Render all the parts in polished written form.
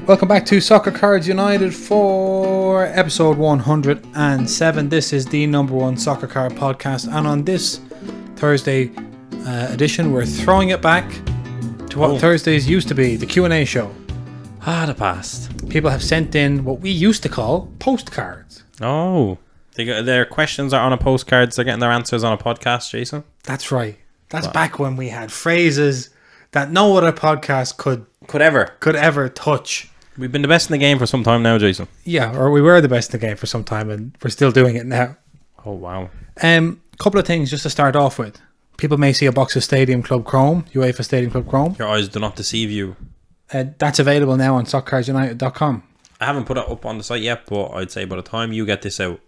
Welcome back to Soccer Cards United for episode 107. This is the number one soccer card podcast, and on this Thursday edition, we're throwing it back to what Thursdays used to be, the Q&A show. The past. People have sent in what we used to call postcards. Oh, their questions are on a postcards. They're getting their answers on a podcast, Jason. That's right. That's back when we had phrases that no other podcast could ever touch. We've been the best in the game for some time now, Jason. Yeah, or we were the best in the game for some time, and we're still doing it now. Oh, wow. Couple of things just to start off with. People may see a box of Stadium Club Chrome, UEFA Stadium Club Chrome. Your eyes do not deceive you. That's available now on soccercardsunited.com. I haven't put it up on the site yet, but I'd say by the time you get this out,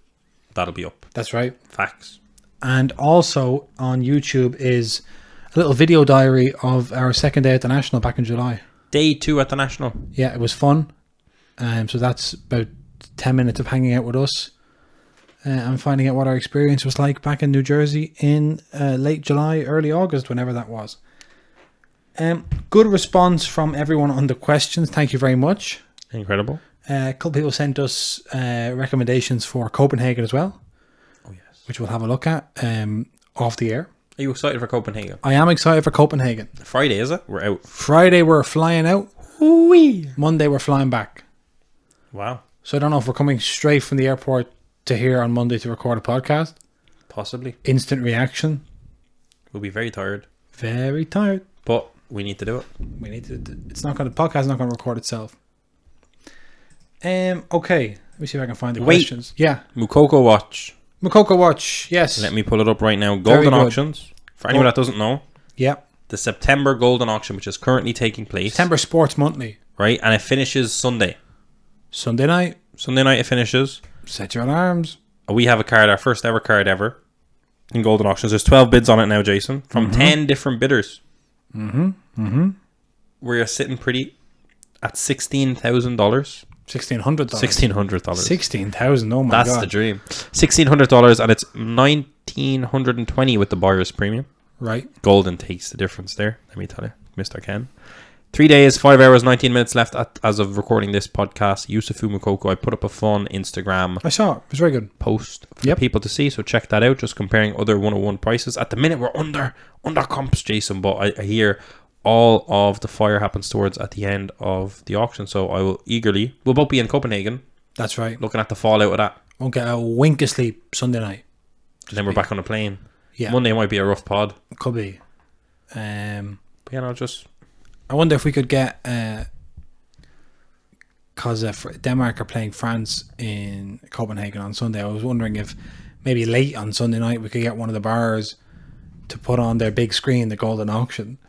that'll be up. That's right. Facts. And also on YouTube is a little video diary of our second day at the National back in July. Day 2 at the National. Yeah, it was fun. So that's about 10 minutes of hanging out with us and finding out what our experience was like back in New Jersey in late July, early August, whenever that was. Good response from everyone on the questions. Thank you very much. Incredible. A couple people sent us recommendations for Copenhagen as well. Oh, yes. Which we'll have a look at off the air. Are you excited for Copenhagen? I am excited for Copenhagen. Friday, is it? We're out. Friday we're flying out. Whee! Monday we're flying back. Wow. So I don't know if we're coming straight from the airport to here on Monday to record a podcast. Possibly. Instant reaction. We'll be very tired. Very tired. But we need to do it. We need to. It's not going. The podcast is not going to record itself. Okay. Let me see if I can find the questions. Yeah. Moukoko Watch. Yes. Let me pull it up right now. Golden auctions. For anyone that doesn't know. Yep. The September Golden Auction, which is currently taking place. September Sports Monthly. Right, and it finishes Sunday. Sunday night it finishes. Set your alarms. We have a card, our first ever card ever in Golden Auctions. There's 12 bids on it now, Jason, from 10 different bidders. We're sitting pretty at $16,000. $1,600. $16,000. Oh my God. That's the dream. $1,600, and it's $1,920 with the buyer's premium. Right. Golden takes the difference there. Let me tell you, Mr. Ken. 3 days, 5 hours, 19 minutes left as of recording this podcast. Yusufu Moukoko. I put up a fun Instagram. I saw it. It was very good. Post for people to see. So check that out. Just comparing other 101 prices. At the minute, we're under comps, Jason. But I hear all of the fire happens towards at the end of the auction. So I will eagerly. We'll both be in Copenhagen. That's right. Looking at the fallout of that. Won't get a wink of sleep Sunday night. And then we're back on the plane. Yeah. Monday might be a rough pod. Could be. But just. I wonder if we could get, because Denmark are playing France in Copenhagen on Sunday. I was wondering if maybe late on Sunday night we could get one of the bars to put on their big screen, the Golden Auction,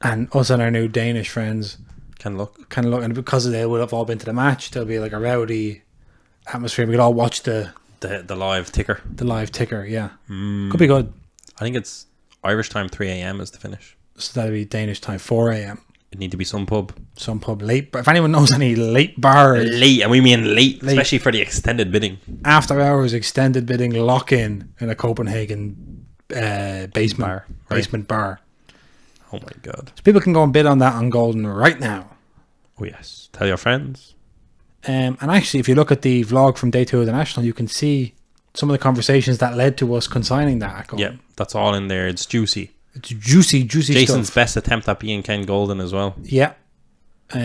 and us and our new Danish friends can look. And because they would have all been to the match, there'll be like a rowdy atmosphere. We could all watch the live ticker. The live ticker, yeah. Could be good. I think it's Irish time 3 a.m. is the finish. So that'd be Danish time 4 a.m. It'd need to be some pub late. But if anyone knows any late bars, and we mean late, especially for the extended bidding, after hours extended bidding lock in a Copenhagen basement bar. Oh my God! So people can go and bid on that on Golden right now. Oh yes, tell your friends. And actually, if you look at the vlog from day 2 of the National, you can see some of the conversations that led to us consigning that. Yeah, that's all in there. It's juicy. It's juicy Jason's stuff. best attempt at being Ken Golden as well. Yeah. So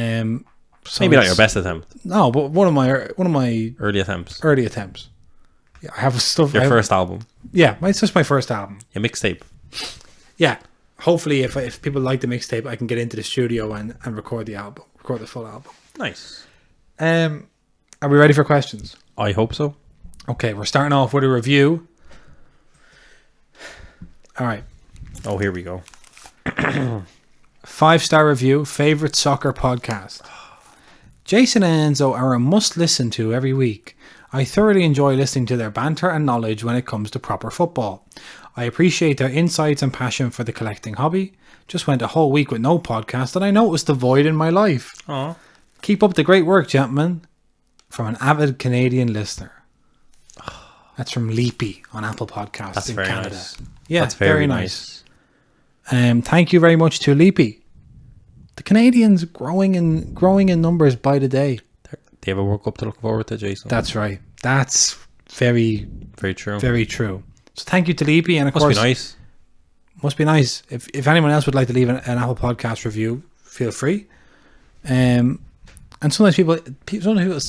maybe not your best attempt. No, but one of my early attempts. Yeah, I have stuff. Your first album. Yeah, it's just my first album. Your mixtape. Yeah. Hopefully, if people like the mixtape, I can get into the studio and record the full album. Nice. Are we ready for questions? I hope so. Okay, we're starting off with a review. All right. Oh, here we go. 5-star review, favorite soccer podcast. Jason and Enzo are a must listen to every week. I thoroughly enjoy listening to their banter and knowledge when it comes to proper football. I appreciate their insights and passion for the collecting hobby. Just went a whole week with no podcast and I noticed the void in my life. Aww. Keep up the great work, gentlemen. From an avid Canadian listener. That's from Leapy on Apple Podcasts. That's in very Canada. Nice. Yeah, that's very nice. Thank you very much to Leapy. The Canadians growing in numbers by the day. They have a World Cup to look forward to, Jason. That's right. That's very, very true. very true. So thank you to Leapy, and of course, Must be nice. Must be nice. If anyone else would like to leave an Apple Podcast review, feel free. And sometimes people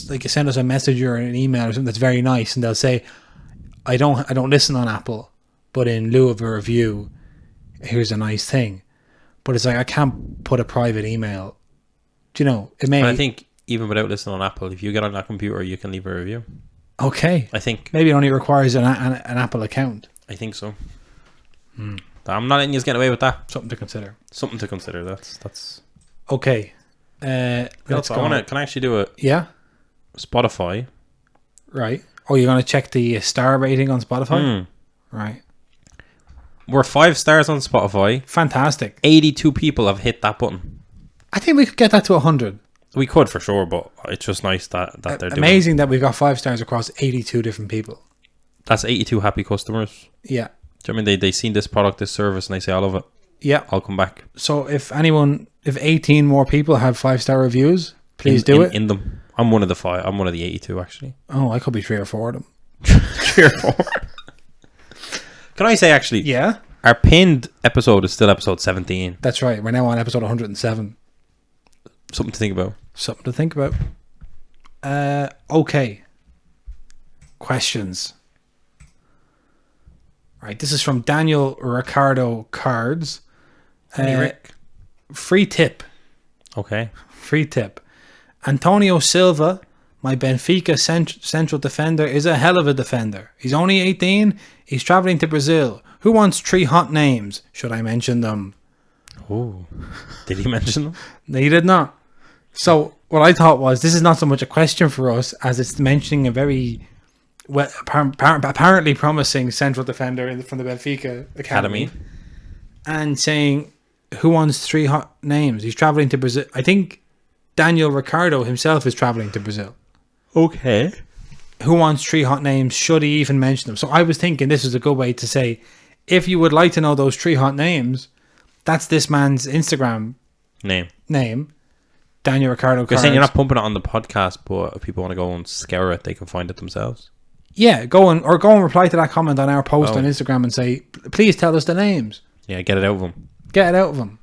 like send us a message or an email or something that's very nice, and they'll say, I don't listen on Apple, but in lieu of a review, here's a nice thing. But it's like, I can't put a private email. Do you know? It may. And I think even without listening on Apple, if you get on that computer, you can leave a review. Okay. I think. Maybe it only requires an Apple account. I think so. I'm not letting you get away with that. Something to consider. That's. Okay. Let's go. Can I actually do it? Yeah. Spotify. Right. Oh, you're going to check the star rating on Spotify? Right. We're 5 stars on Spotify. Fantastic. 82 people have hit that button. I think we could get that to 100. We could for sure, but it's just nice that they're doing it. Amazing that we've got 5 stars across 82 different people. That's 82 happy customers. Yeah. Do you know what I mean? They seen this product, this service, and they say, I love it. Yeah. I'll come back. So if 18 more people have 5-star reviews, please do it. In them. I'm one of the 5. I'm one of the 82, actually. Oh, I could be 3 or 4 of them. 3 or 4. Can I say, actually? Yeah. Our pinned episode is still episode 17. That's right. We're now on episode 107. Something to think about. Okay. Questions. Right. This is from Daniel Ricardo Cards. Rick. Free tip. Okay. Free tip. Antonio Silva, my Benfica central defender, is a hell of a defender. He's only 18. He's travelling to Brazil. Who wants 3 hot names? Should I mention them? Oh. Did he mention them? No, he did not. So what I thought was, this is not so much a question for us as it's mentioning a very apparently promising central defender from the Benfica Academy. And saying, who wants 3 hot names? He's travelling to Brazil. I think Daniel Ricardo himself is travelling to Brazil. Okay. Who wants 3 hot names? Should he even mention them? So I was thinking this is a good way to say, if you would like to know those 3 hot names, that's this man's Instagram name. Daniel Ricardo Cards. You're saying you're not pumping it on the podcast, but if people want to go and scour it, they can find it themselves. Yeah, go and reply to that comment on our post on Instagram and say, please tell us the names. Yeah, get it out of them.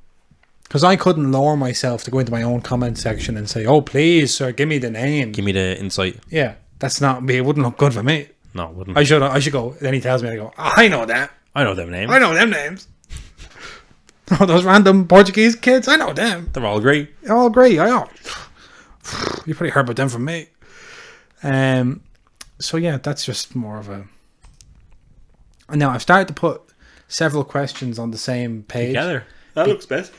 Because I couldn't lower myself to go into my own comment section and say, oh, please, sir, give me the name. Give me the insight. Yeah, that's not me. It wouldn't look good for me. No, it wouldn't. I should go. Then he tells me, I go, I know that. I know them names. Oh, those random Portuguese kids, I know them. They're all great. I know. You probably heard about them from me. So yeah, that's just more of a... And now I've started to put several questions on the same page. Together. That looks best.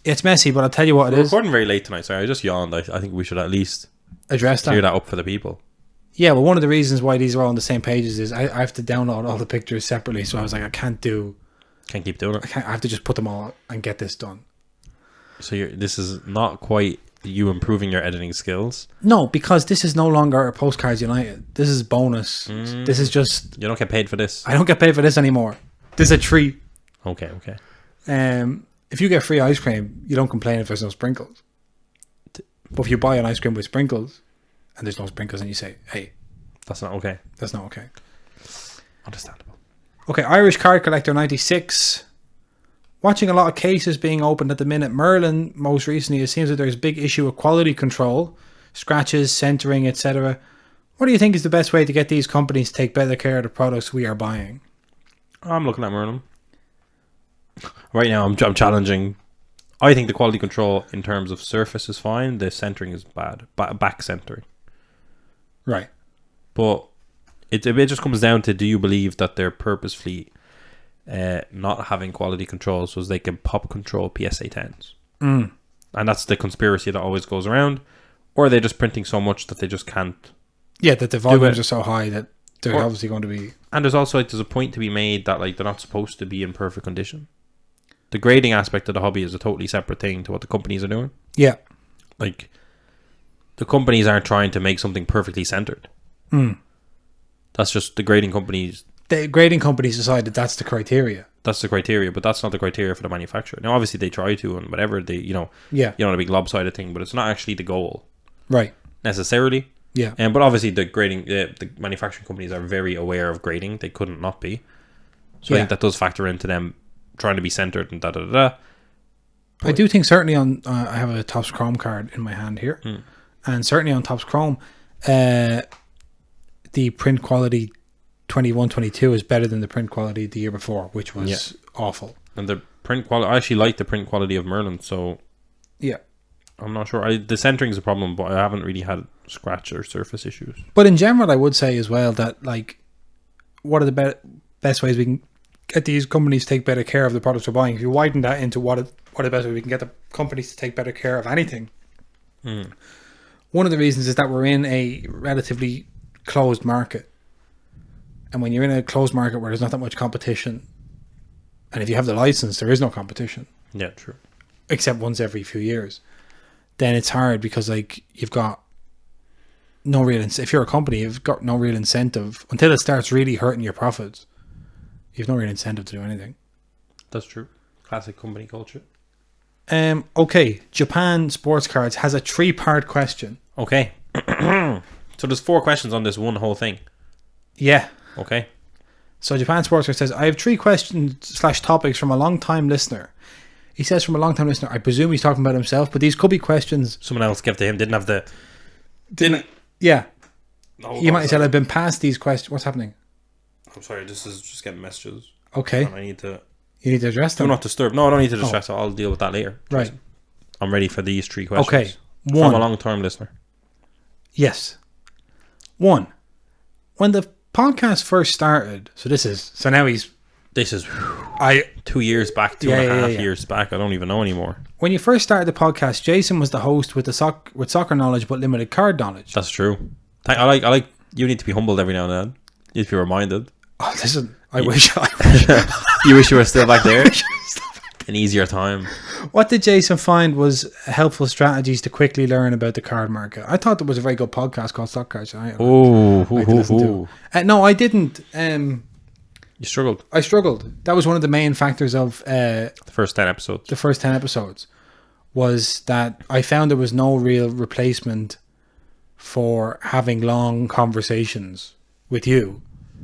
It's messy, but I'll tell you what We're it is. recording very late tonight, sorry. I just yawned. I think we should at least address clear that up for the people. Yeah, well, one of the reasons why these are all on the same pages is I have to download all the pictures separately. So I was like, I can't keep doing it. I have to just put them all and get this done. So this is not quite you improving your editing skills. No, because this is no longer a Postcards United. This is bonus. This is just... You don't get paid for this. I don't get paid for this anymore. This is a treat. Okay. If you get free ice cream, you don't complain if there's no sprinkles. But if you buy an ice cream with sprinkles and there's no sprinkles and you say, hey... That's not okay. That's not okay. Understandable. Okay, Irish Card Collector 96. Watching a lot of cases being opened at the minute. Merlin, most recently, it seems that there's a big issue of quality control, scratches, centering, etc. What do you think is the best way to get these companies to take better care of the products we are buying? I'm looking at Merlin. Right now, I'm challenging. I think the quality control in terms of surface is fine. The centering is bad. Back centering. Right. But it just comes down to, do you believe that they're purposefully not having quality control so they can pop control PSA 10s? And that's the conspiracy that always goes around. Or are they just printing so much that they just can't? Yeah, that the volumes are so high that they're obviously going to be... And there's also there's a point to be made that they're not supposed to be in perfect condition. The grading aspect of the hobby is a totally separate thing to what the companies are doing. Yeah. The companies aren't trying to make something perfectly centered. That's just the grading companies. The grading companies decided that's the criteria. That's the criteria, but that's not the criteria for the manufacturer. Now, obviously, they try to and whatever they, Yeah. the big lopsided thing, but it's not actually the goal Right. necessarily. Yeah. But obviously, the grading, the manufacturing companies are very aware of grading. They couldn't not be. So I think that does factor into them trying to be centered and da da da. I do think certainly on I have a Topps Chrome card in my hand here, and certainly on Topps Chrome, the print quality 21-22 is better than the print quality the year before, which was awful. And the print quality, I actually like the print quality of Merlin, so yeah, I'm not sure. The centering is a problem, but I haven't really had scratch or surface issues. But in general, I would say as well that like, what are the best ways we can get these companies to take better care of the products we're buying? If you widen that into what are the best ways we can get the companies to take better care of anything? One of the reasons is that we're in a relatively closed market. And when you're in a closed market where there's not that much competition, and if you have the license, there is no competition. Yeah, true. Except once every few years. Then it's hard because like you've got no real... If you're a company, you've got no real incentive. Until it starts really hurting your profits, you have no real incentive to do anything. That's true. Classic company culture. Okay, Japan Sports Cards has a 3-part question. Okay. So there's 4 questions on this one whole thing. Yeah. Okay. So Japan Sports Cards says, I have 3 questions / topics from a long-time listener. He says from a long-time listener. I presume he's talking about himself, but these could be questions... Someone else gave to him, didn't have the... Yeah. No, You might have said, I've been past these questions. What's happening? I'm sorry, this is just getting messages. Okay. And I need to... You need to address them. Do not disturb. No, I don't need to distress. I'll deal with that later. Right. I'm ready for these 3 questions. Okay. From a long-term listener. Yes. 1. When the podcast first started, so now he's... This is 2 years back, 2.5 years back. I don't even know anymore. When you first started the podcast, Jason was the host with soccer knowledge but limited card knowledge. That's true. I like. You need to be humbled every now and then. You need to be reminded. Oh, listen, I wish. You wish you were still back there. An easier time. What did Jason find was helpful strategies to quickly learn about the card market? I thought there was a very good podcast called Stock Cards. No, I didn't. You struggled. I struggled. That was one of the main factors of the first 10 episodes. The first 10 episodes was that I found there was no real replacement for having long conversations with you.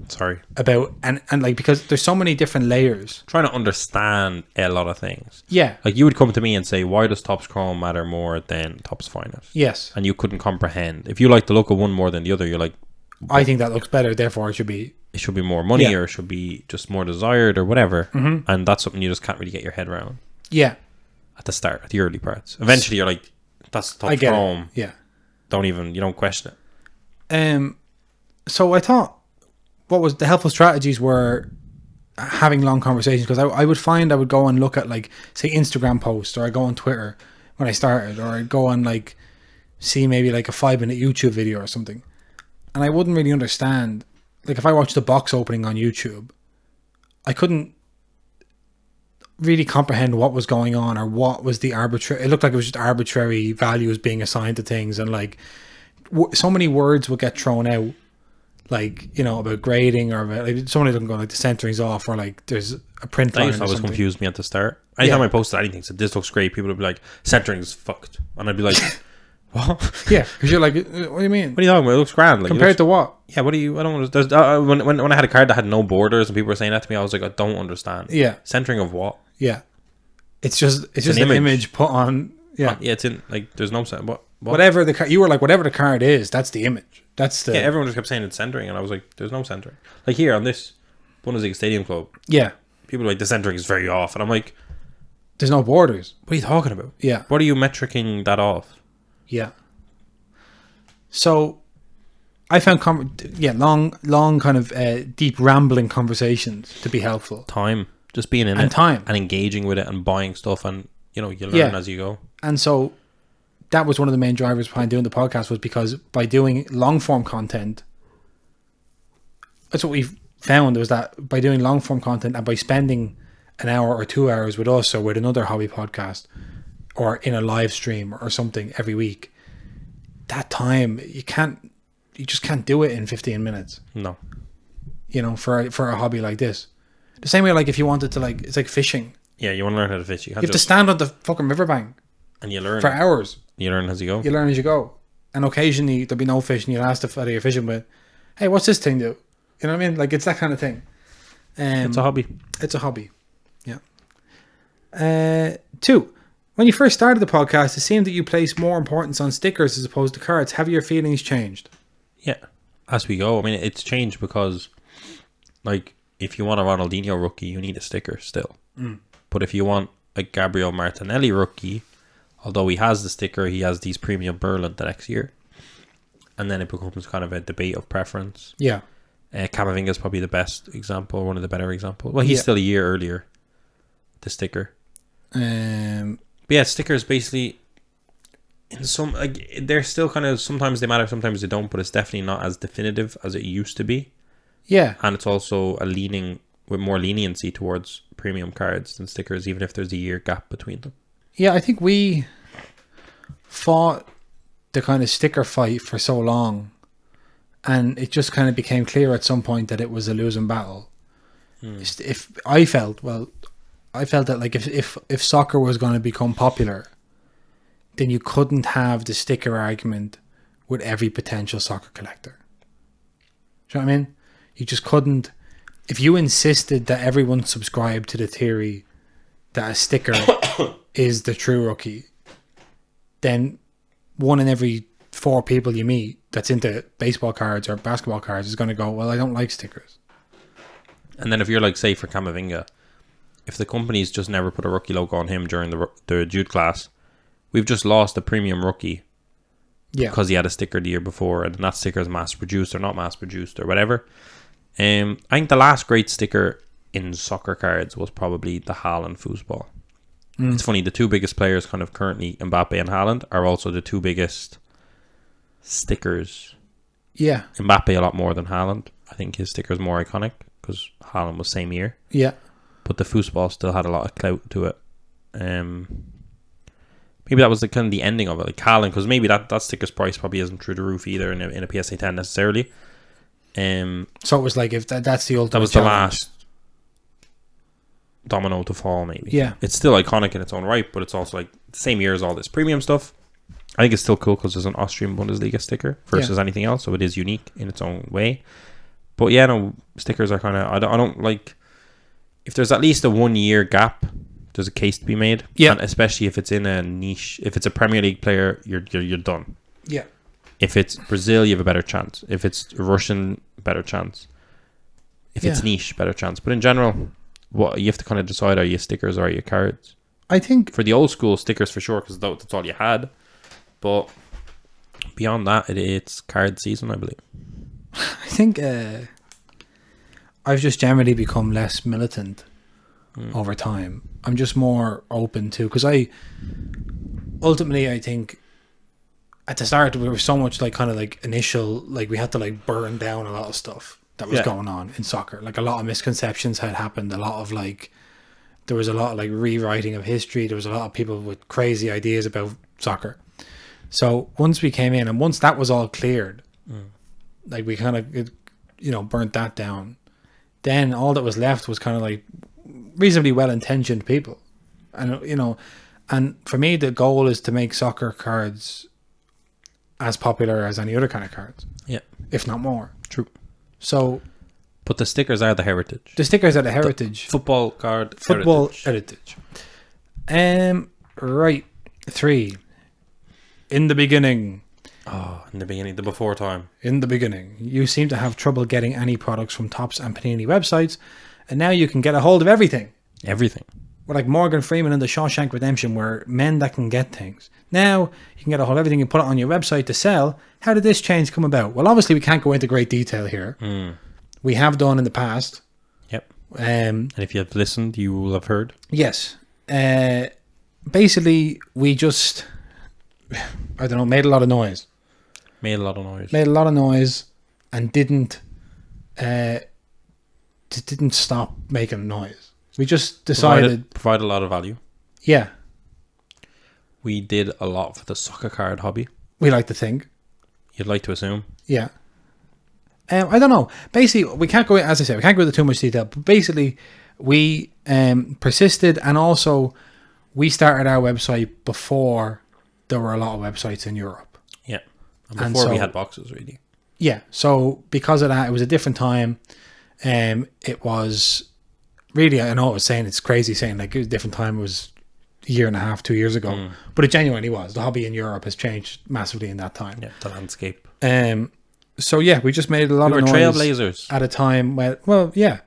Sorry. About and like, because there's so many different layers. Trying to understand a lot of things. Yeah. Like you would come to me and say, why does Topps Chrome matter more than Topps Finest? Yes. And you couldn't comprehend. If you like the look of one more than the other, you're like, I think that looks better, therefore it should be more money, or it should be just more desired or whatever. Mm-hmm. And that's something you just can't really get your head around. Yeah. At the start, at the early parts. Eventually you're like, that's Topps Chrome. Yeah. You don't question it. So I thought what was the helpful strategies were having long conversations, because I would go and look at, like, say, Instagram posts, or I go on Twitter when I started, or I'd go on, like, see maybe like a 5-minute YouTube video or something, and I wouldn't really understand. Like, if I watched a box opening on YouTube, I couldn't really comprehend what was going on, or what was the arbitrary... It looked like it was just arbitrary values being assigned to things, and like so many words would get thrown out, like, about grading, or about, like, somebody doesn't go like the centering's off, or like there's a print line. That always confused me at the start. Anytime I posted anything, said this looks great, people would be like, centering's fucked, and I'd be like, what? Yeah, because you're like, what do you mean? What are you talking about? It looks grand. Like, compared to what? Yeah, what do you? I don't understand. When I had a card that had no borders and people were saying that to me, I was like, I don't understand. Yeah, centering of what? Yeah, it's just an image put on. Yeah, yeah, it's in, like, there's no set. What? Whatever the card, you were like, whatever the card is, that's the image. That's the... Yeah, everyone just kept saying it's centering, and I was like, there's no centering. Like here on this Bundesliga Stadium Club, yeah, people are like, the centering is very off, and I'm like, there's no borders. What are you talking about? Yeah, what are you metricing that off? Yeah. So I found long kind of deep rambling conversations to be helpful. Time, just being in and it, time, and engaging with it, and buying stuff, and you learn as you go. And so that was one of the main drivers behind doing the podcast, was because by doing long form content, that's what we found, was that by doing long form content and by spending an hour or 2 hours with us or with another hobby podcast or in a live stream or something every week, that time you just can't do it in 15 minutes. No. For a hobby like this. The same way, like, if you wanted to, like, it's like fishing. Yeah, you want to learn how to fish. You have to stand on the fucking riverbank and you learn for hours. You learn as you go. You learn as you go. And occasionally there'll be no fish and you'll ask the fella you're fishing with, hey, what's this thing do? You know what I mean? Like, it's that kind of thing. It's a hobby. It's a hobby. Yeah. 2. When you first started the podcast, it seemed that you placed more importance on stickers as opposed to cards. Have your feelings changed? Yeah. As we go. I mean, it's changed because, like, if you want a Ronaldinho rookie, you need a sticker still. But if you want a Gabriel Martinelli rookie, although he has the sticker, he has these premium Berlin the next year. And then it becomes kind of a debate of preference. Yeah. Camavinga is probably the best example, one of the better examples. Well, he's still a year earlier, the sticker. But yeah, stickers basically, in some, like, they're still kind of, sometimes they matter, sometimes they don't, but it's definitely not as definitive as it used to be. Yeah. And it's also a leaning, with more leniency towards premium cards than stickers, even if there's a year gap between them. Yeah, I think we fought the kind of sticker fight for so long, and it just kind of became clear at some point that it was a losing battle. If I felt that, like, if soccer was going to become popular, then you couldn't have the sticker argument with every potential soccer collector. Do you know what I mean? You just couldn't. If you insisted that everyone subscribed to the theory that a sticker is the true rookie, then 1 in every 4 people you meet that's into baseball cards or basketball cards is going to go, well, I don't like stickers. And then if you're like, say, for Camavinga, if the company's just never put a rookie logo on him during the Jude class, we've just lost a premium rookie. Yeah. Because he had a sticker the year before, and that sticker is mass produced or not mass produced or whatever. I think the last great sticker in soccer cards was probably the Haaland foosball. It's funny, the 2 biggest players kind of currently, Mbappe and Haaland, are also the 2 biggest stickers. Yeah. Mbappe a lot more than Haaland. I think his sticker is more iconic because Haaland was same year. Yeah. But the foosball still had a lot of clout to it. Maybe that was the kind of the ending of it, like Haaland, because maybe that sticker's price probably isn't through the roof either in a PSA 10 necessarily. So it was like, if that's the ultimate that was challenge. The last domino to fall, maybe. Yeah. It's still iconic in its own right, but it's also like the same year as all this premium stuff. I think it's still cool because there's an Austrian Bundesliga sticker versus anything else, so it is unique in its own way. But yeah, no, stickers are kind of, I don't like, if there's at least a 1 year gap, there's a case to be made. Yeah. And especially if it's in a niche, if it's a Premier League player, you're done. Yeah. If it's Brazil, you have a better chance. If it's Russian, better chance. If it's niche, better chance. But in general, what you have to kind of decide, are you stickers or are you cards? I think for the old school, stickers for sure, because that's all you had. But beyond that, it's card season, I believe. I think I've just generally become less militant over time. I'm just more open to, because I think at the start we were so much like kind of like initial, like we had to like burn down a lot of stuff that was going on in soccer. Like a lot of misconceptions had happened, a lot of like, there was a lot of like rewriting of history. There was a lot of people with crazy ideas about soccer. So once we came in and once that was all cleared, like we kind of, burnt that down. Then all that was left was kind of like reasonably well-intentioned people. And, and for me, the goal is to make soccer cards as popular as any other kind of cards. Yeah. If not more. True. So. But the stickers are the heritage. The stickers are the heritage. Football card Football heritage. Right. 3. In the beginning. Oh, in the beginning, the before time. In the beginning, you seem to have trouble getting any products from Topps and Panini websites, and now you can get a hold of everything. Everything. We're like Morgan Freeman in The Shawshank Redemption, where men that can get things. Now you can get a hold of everything and put it on your website to sell. How did this change come about? Well, obviously we can't go into great detail here. We have done in the past. Yep. And if you have listened, you will have heard. Yes. Basically, we just, I don't know, made a lot of noise. Made a lot of noise and didn't stop making noise. We just decided... Provide a lot of value. Yeah. We did a lot for the soccer card hobby. We like to think. You'd like to assume. Yeah. I don't know. Basically, we can't go, as I said, we can't go into too much detail, but basically, we persisted, and also we started our website before there were a lot of websites in Europe. Yeah. And before we had boxes, really. Yeah. So because of that, it was a different time. It was really, I know I was saying, it's crazy saying like it was a different time. It was a year and a half, 2 years ago. But it genuinely was. The hobby in Europe has changed massively in that time. Yeah, the landscape. So yeah, we just made a lot of noise trailblazers at a time when, yeah.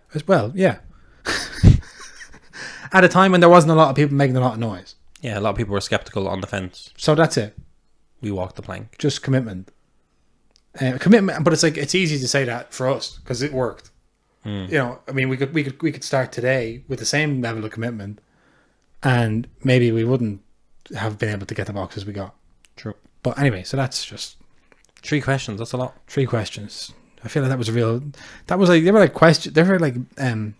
At a time when there wasn't a lot of people making a lot of noise. Yeah, a lot of people were skeptical, on the fence. So that's it. We walked the plank. Just commitment. Commitment, but it's like, it's easy to say that for us because it worked. You know, I mean, we could start today with the same level of commitment, and maybe we wouldn't have been able to get the boxes we got. True. But anyway, so that's just 3 questions. That's a lot. 3 questions. I feel like that was a real. That was like they were like question. They were like kind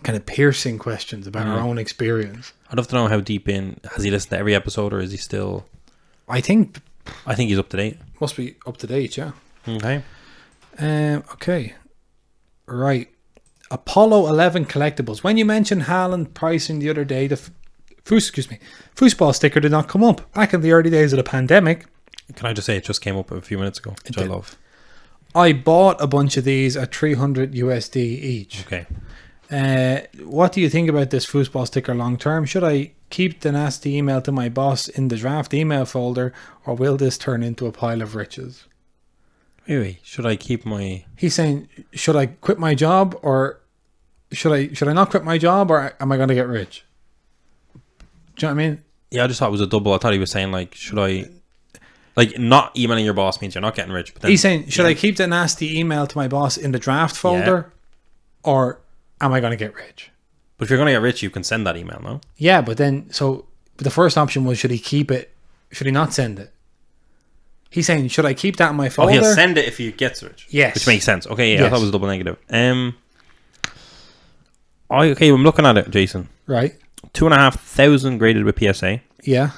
of piercing questions about our own experience. I'd love to know how deep in has he listened to every episode, or is he still? I think he's up to date. Must be up to date, yeah. Okay. Okay. Right. Apollo 11 Collectibles. When you mentioned Haaland pricing the other day, the foosball sticker did not come up. Back in the early days of the pandemic. Can I just say it just came up a few minutes ago, which I love. I bought a bunch of these at 300 USD each. Okay. What do you think about this foosball sticker long term? Should I keep the nasty email to my boss in the draft email folder, or will this turn into a pile of riches? Wait. Should I keep my... He's saying, should I quit my job, or should I not quit my job, or am I going to get rich? Do you know what I mean? Yeah, I just thought it was a double. I thought he was saying, like, should I... Like, not emailing your boss means you're not getting rich. But then, he's saying, should I keep the nasty email to my boss in the draft folder, or am I going to get rich? But if you're going to get rich, you can send that email, no? Yeah, but then, so the first option was, should he keep it? Should he not send it? He's saying, should I keep that in my folder? Oh, he'll send it if he gets rich. Yes. Which makes sense. Okay, yeah, Yes. I thought it was a double negative. I'm looking at it, Jason. Right. 2,500 graded with PSA. Yeah.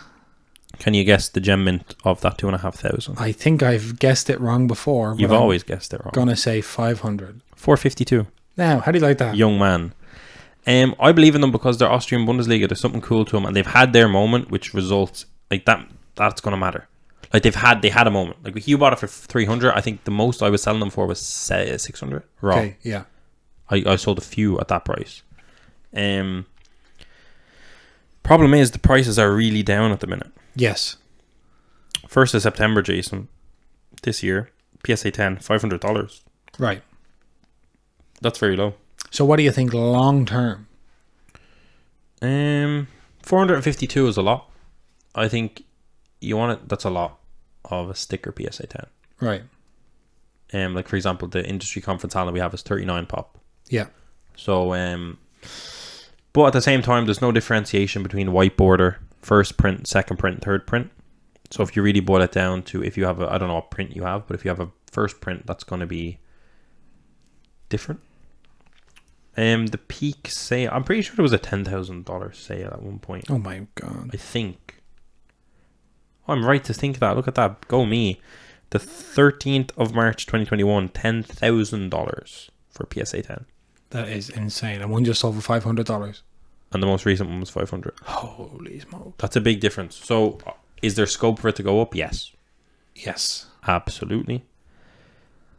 Can you guess the gem mint of that 2,500? I think I've guessed it wrong before. You've always guessed it wrong. Gonna say 500. 452. Now, how do you like that? Young man. I believe in them because they're Austrian Bundesliga. There's something cool to them, and they've had their moment, which results like that. That's gonna matter. Like they had a moment. Like you bought it for 300. I think the most I was selling them for was 600. Raw. Okay, yeah. I sold a few at that price. Problem is the prices are really down at the minute. Yes. 1st of September, Jason, this year, PSA 10, $500. Right. That's very low. So what do you think long term? 452 is a lot. I think you want it. That's a lot of a sticker PSA 10. Right. Like for example, the industry conference hall that we have is 39 pop. Yeah. So but at the same time, there's no differentiation between white border, first print, second print, third print. So if you really boil it down to, if you have I don't know what print you have, but if you have a first print, that's going to be different. The peak sale, I'm pretty sure it was a $10,000 sale at one point. Oh my God. I think. Oh, I'm right to think that. Look at that. Go me. The 13th of March 2021, $10,000 for PSA 10. That is insane. And one just sold for $500. And the most recent one was 500. Holy smoke. That's a big difference. So is there scope for it to go up? Yes. Yes. Absolutely.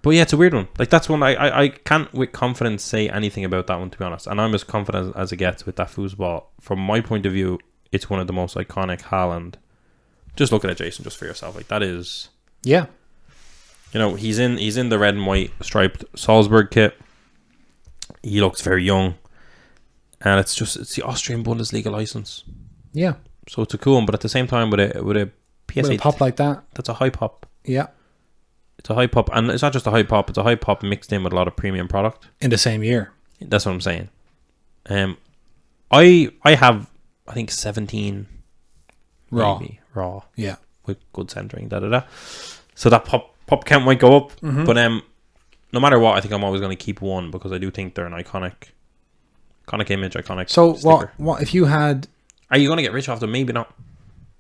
But yeah, it's a weird one. Like that's one I can't with confidence say anything about that one, to be honest. And I'm as confident as it gets with that foosball. From my point of view, it's one of the most iconic Haaland. Just look at it, Jason, just for yourself. Like that is, yeah. You know, he's in the red and white striped Salzburg kit. He looks very young, and it's the Austrian Bundesliga license. Yeah. So it's a cool one, but at the same time, with a PSA with a pop like that, that's a high pop. Yeah. It's a high pop, and it's not just a high pop. It's a high pop mixed in with a lot of premium product in the same year. That's what I'm saying. I have I think 17 raw. Maybe, raw. Yeah. With good centering. So that pop count might go up, but no matter what, I think I'm always going to keep one because I do think they're an iconic image, iconic. So sticker. what if you had? Are you going to get rich off them? Maybe not.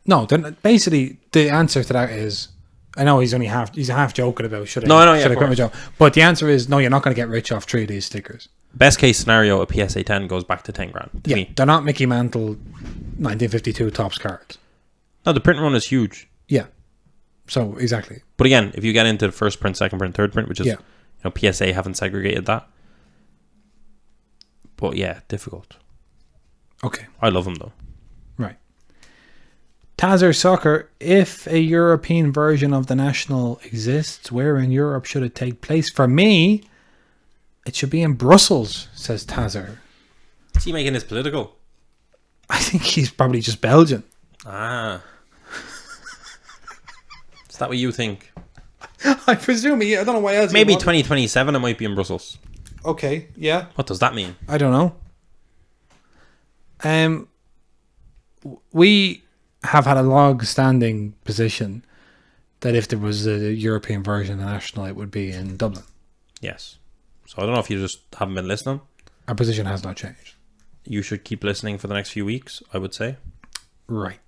No, then basically the answer to that is, I know he's half joking about should I quit my job, but the answer is no. You're not going to get rich off 3 of these stickers. Best case scenario, a PSA 10 goes back to 10 grand. To me. They're not Mickey Mantle 1952 Topps cards. No, the print run is huge. Yeah. So, exactly. But again, if you get into the first print, second print, third print, which is, PSA haven't segregated that. But yeah, difficult. Okay. I love them though. Right. Tazer Soccer, if a European version of the national exists, where in Europe should it take place? For me, it should be in Brussels, says Tazer. Is he making this political? I think he's probably just Belgian. Ah. Is that what you think? I presume I don't know why else. Maybe 2027 it might be in Brussels. Okay, yeah. What does that mean? I don't know. We have had a long-standing position that if there was a European version of the national, it would be in Dublin. Yes. So I don't know if you just haven't been listening. Our position has not changed. You should keep listening for the next few weeks, I would say. Right.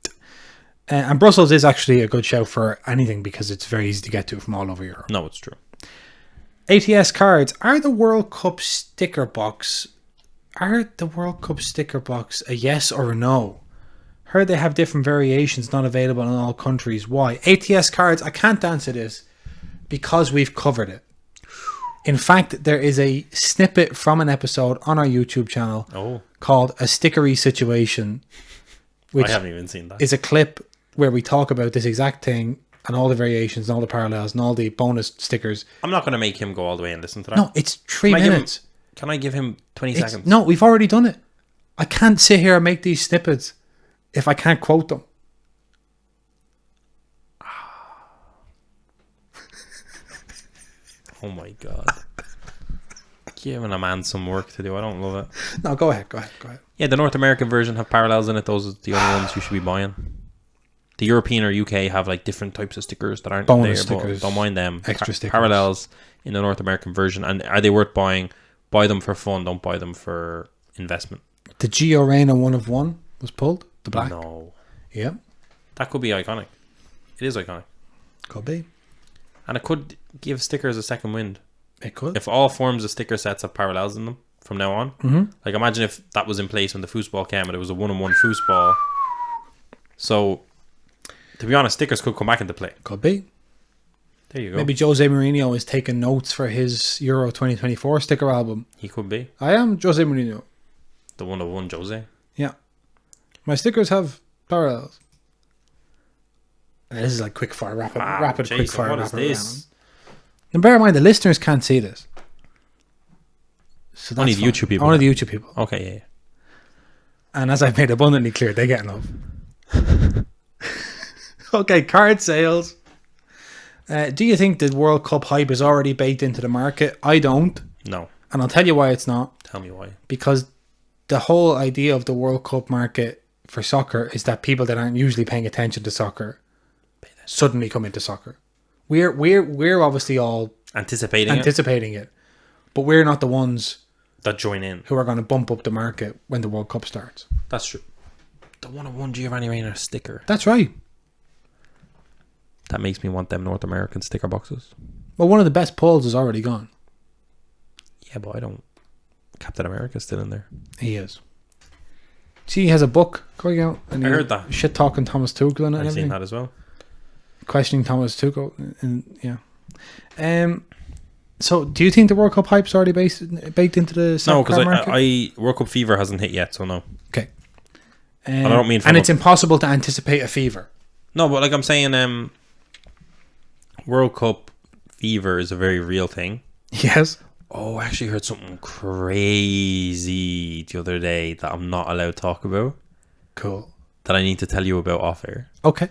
And Brussels is actually a good shout for anything because it's very easy to get to from all over Europe. No, it's true. ATS cards. Are the World Cup sticker box a yes or a no? Heard they have different variations not available in all countries. Why? ATS cards, I can't answer this because we've covered it. In fact, there is a snippet from an episode on our YouTube channel called A Stickery Situation, which I haven't even seen that. Is a clip where we talk about this exact thing and all the variations and all the parallels and all the bonus stickers. I'm not going to make him go all the way and listen to that. No, it's 3 minutes. Can I give him 20 seconds? No, we've already done it. I can't sit here and make these snippets if I can't quote them. Oh my God. Giving a man some work to do. I don't love it. No, go ahead. Yeah, the North American version have parallels in it. Those are the only ones you should be buying. The European or UK have like different types of stickers that aren't bonus there. Stickers, don't mind them. Extra stickers. Parallels in the North American version. And are they worth buying? Buy them for fun. Don't buy them for investment. The Gio Reyna 1 of 1 was pulled. The black. No. Yeah. That could be iconic. It is iconic. Could be. And it could give stickers a second wind. It could. If all forms of sticker sets have parallels in them from now on. Mm-hmm. Like imagine if that was in place when the foosball came and it was a 1-on-1 foosball. So, to be honest, stickers could come back into play. Could be. There you go. Maybe Jose Mourinho is taking notes for his Euro 2024 sticker album. He could be. I am Jose Mourinho. The 1-on-1 Jose. Yeah. My stickers have parallels. This is like quick fire, rapid Jason, quick fire. What is this? And bear in mind, the listeners can't see this. So Only the YouTube people. Only the YouTube people. Okay, yeah. And as I've made abundantly clear, they get enough. Okay, card sales. Do you think the World Cup hype is already baked into the market? I don't. No. And I'll tell you why it's not. Tell me why. Because the whole idea of the World Cup market for soccer is that people that aren't usually paying attention to soccer suddenly come into soccer. We're obviously all anticipating it, but we're not the ones that join in who are going to bump up the market when the World Cup starts. That's true. The 1-on-1 Giovanni Reina sticker. That's right. That makes me want them North American sticker boxes. Well, one of the best pulls is already gone. Yeah, but I don't. Captain America's still in there. He is. See, he has a book going out. And I heard that. Shit talking Thomas Tuchel and I've everything. seen that as well. Questioning Thomas Tuchel. And yeah. So, do you think the World Cup hype's already baked into the No, because I World Cup fever hasn't hit yet, so no. Okay. And I don't mean. And it's impossible to anticipate a fever. No, but like I'm saying, World Cup fever is a very real thing. Yes. Oh, I actually heard something crazy the other day that I'm not allowed to talk about. Cool. That I need to tell you about off air. Okay.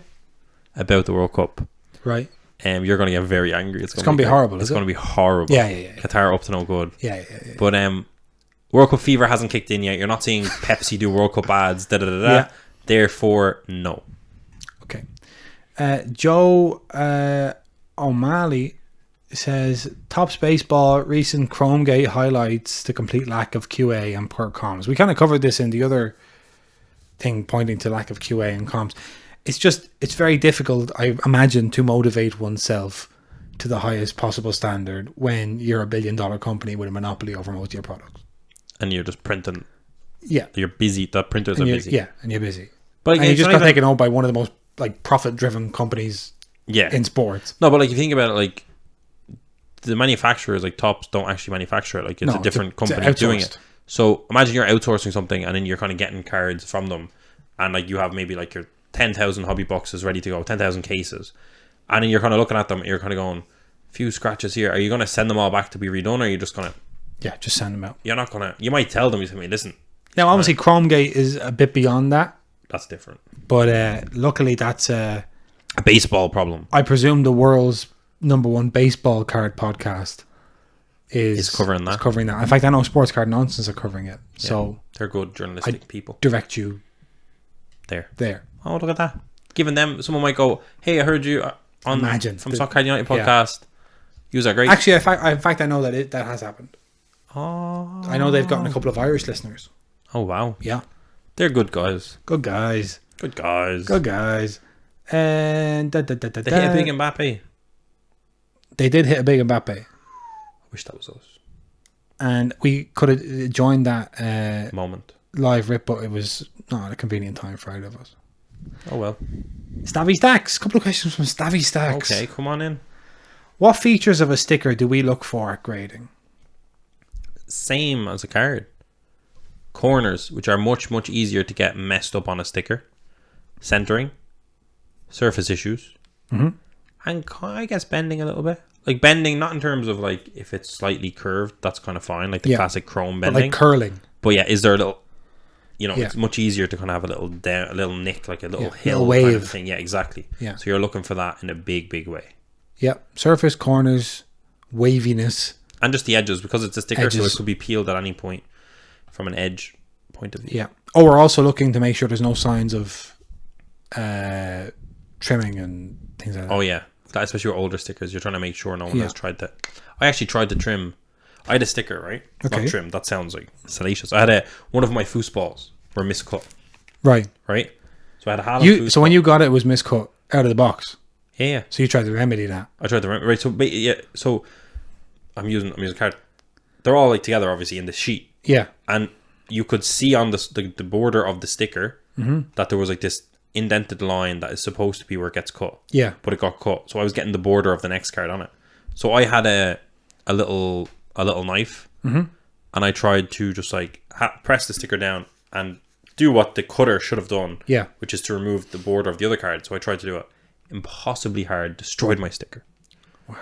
About the World Cup. Right. You're going to get very angry. It's going to be horrible, It's going to be horrible. Yeah. Qatar up to no good. Yeah. But World Cup fever hasn't kicked in yet. You're not seeing Pepsi do World Cup ads. Yeah. Therefore, no. Okay. Joe O'Malley says Topps Baseball recent Chromegate highlights the complete lack of QA and poor comms. We kind of covered this in the other thing pointing to lack of QA and comms. It's very difficult, I imagine, to motivate oneself to the highest possible standard when you're $1 billion company with a monopoly over most of your products. and you're just printing. Yeah. You're busy. The printers are busy. Yeah, and you're busy. But and you just got taken over by one of the most like profit-driven companies in sports. No, but like if you think about it, like the manufacturers, like Topps, don't actually manufacture it. Like it's a different company doing it. So imagine you're outsourcing something and then you're kind of getting cards from them, and like you have maybe like your 10,000 hobby boxes ready to go, 10,000 cases, and then you're kind of looking at them, you're kind of going, few scratches here. Are you going to send them all back to be redone, or are you just going to? Yeah, just send them out. You're not going to. You might tell them, you say, listen. Now, obviously, Chromegate is a bit beyond that. That's different. But luckily, that's a baseball problem. I presume the world's #1 baseball card podcast is covering that. In fact, I know Sports Card Nonsense are covering it. Yeah, so they're good journalistic people. Direct you there. Oh, look at that. Giving them, someone might go, hey, I heard you on from Stock Card United podcast. You are great. Actually, in fact, I know that that has happened. Oh. I know they've gotten a couple of Irish listeners. Oh, wow. Yeah. They're good guys. Good guys. And they hit a big Mbappe. They did hit a big Mbappe. I wish that was us. And we could have joined that moment live rip, but it was not a convenient time for either of us. Oh well. Stavy Stacks. A couple of questions from Stavy Stacks. Okay, come on in. What features of a sticker do we look for at grading? Same as a card. Corners, which are much, much easier to get messed up on a sticker. Centering. Surface issues. Mm-hmm. And I guess bending a little bit. Like bending, not in terms of like if it's slightly curved, that's kind of fine. Like the classic chrome bending. But like curling. But yeah, is there a little... it's much easier to kind of have a little nick, like a little hill wave kind of thing. Yeah, exactly. Yeah. So you're looking for that in a big, big way. Yep. Surface, corners, waviness. And just the edges, because it's a sticker, so it could be peeled at any point from an edge point of view. Yeah. Oh, we're also looking to make sure there's no signs of trimming and things like that. Oh, yeah. Especially your older stickers, you're trying to make sure no one has tried that. I actually tried to trim. I had a sticker, right? Okay. Not trim. That sounds like salacious. I had one of my foosballs were miscut. Right. So I had a Haaland So when you got it, it was miscut out of the box. Yeah. So you tried to remedy that. I tried to remedy. Right. So yeah. So I'm using a card. They're all like together, obviously, in the sheet. Yeah. And you could see on the border of the sticker that there was like this indented line that is supposed to be where it gets cut. Yeah. But it got cut. So I was getting the border of the next card on it. So I had a little knife, and I tried to just like press the sticker down and do what the cutter should have done. Yeah. Which is to remove the border of the other card. So I tried to do it. Impossibly hard. Destroyed my sticker. Wow.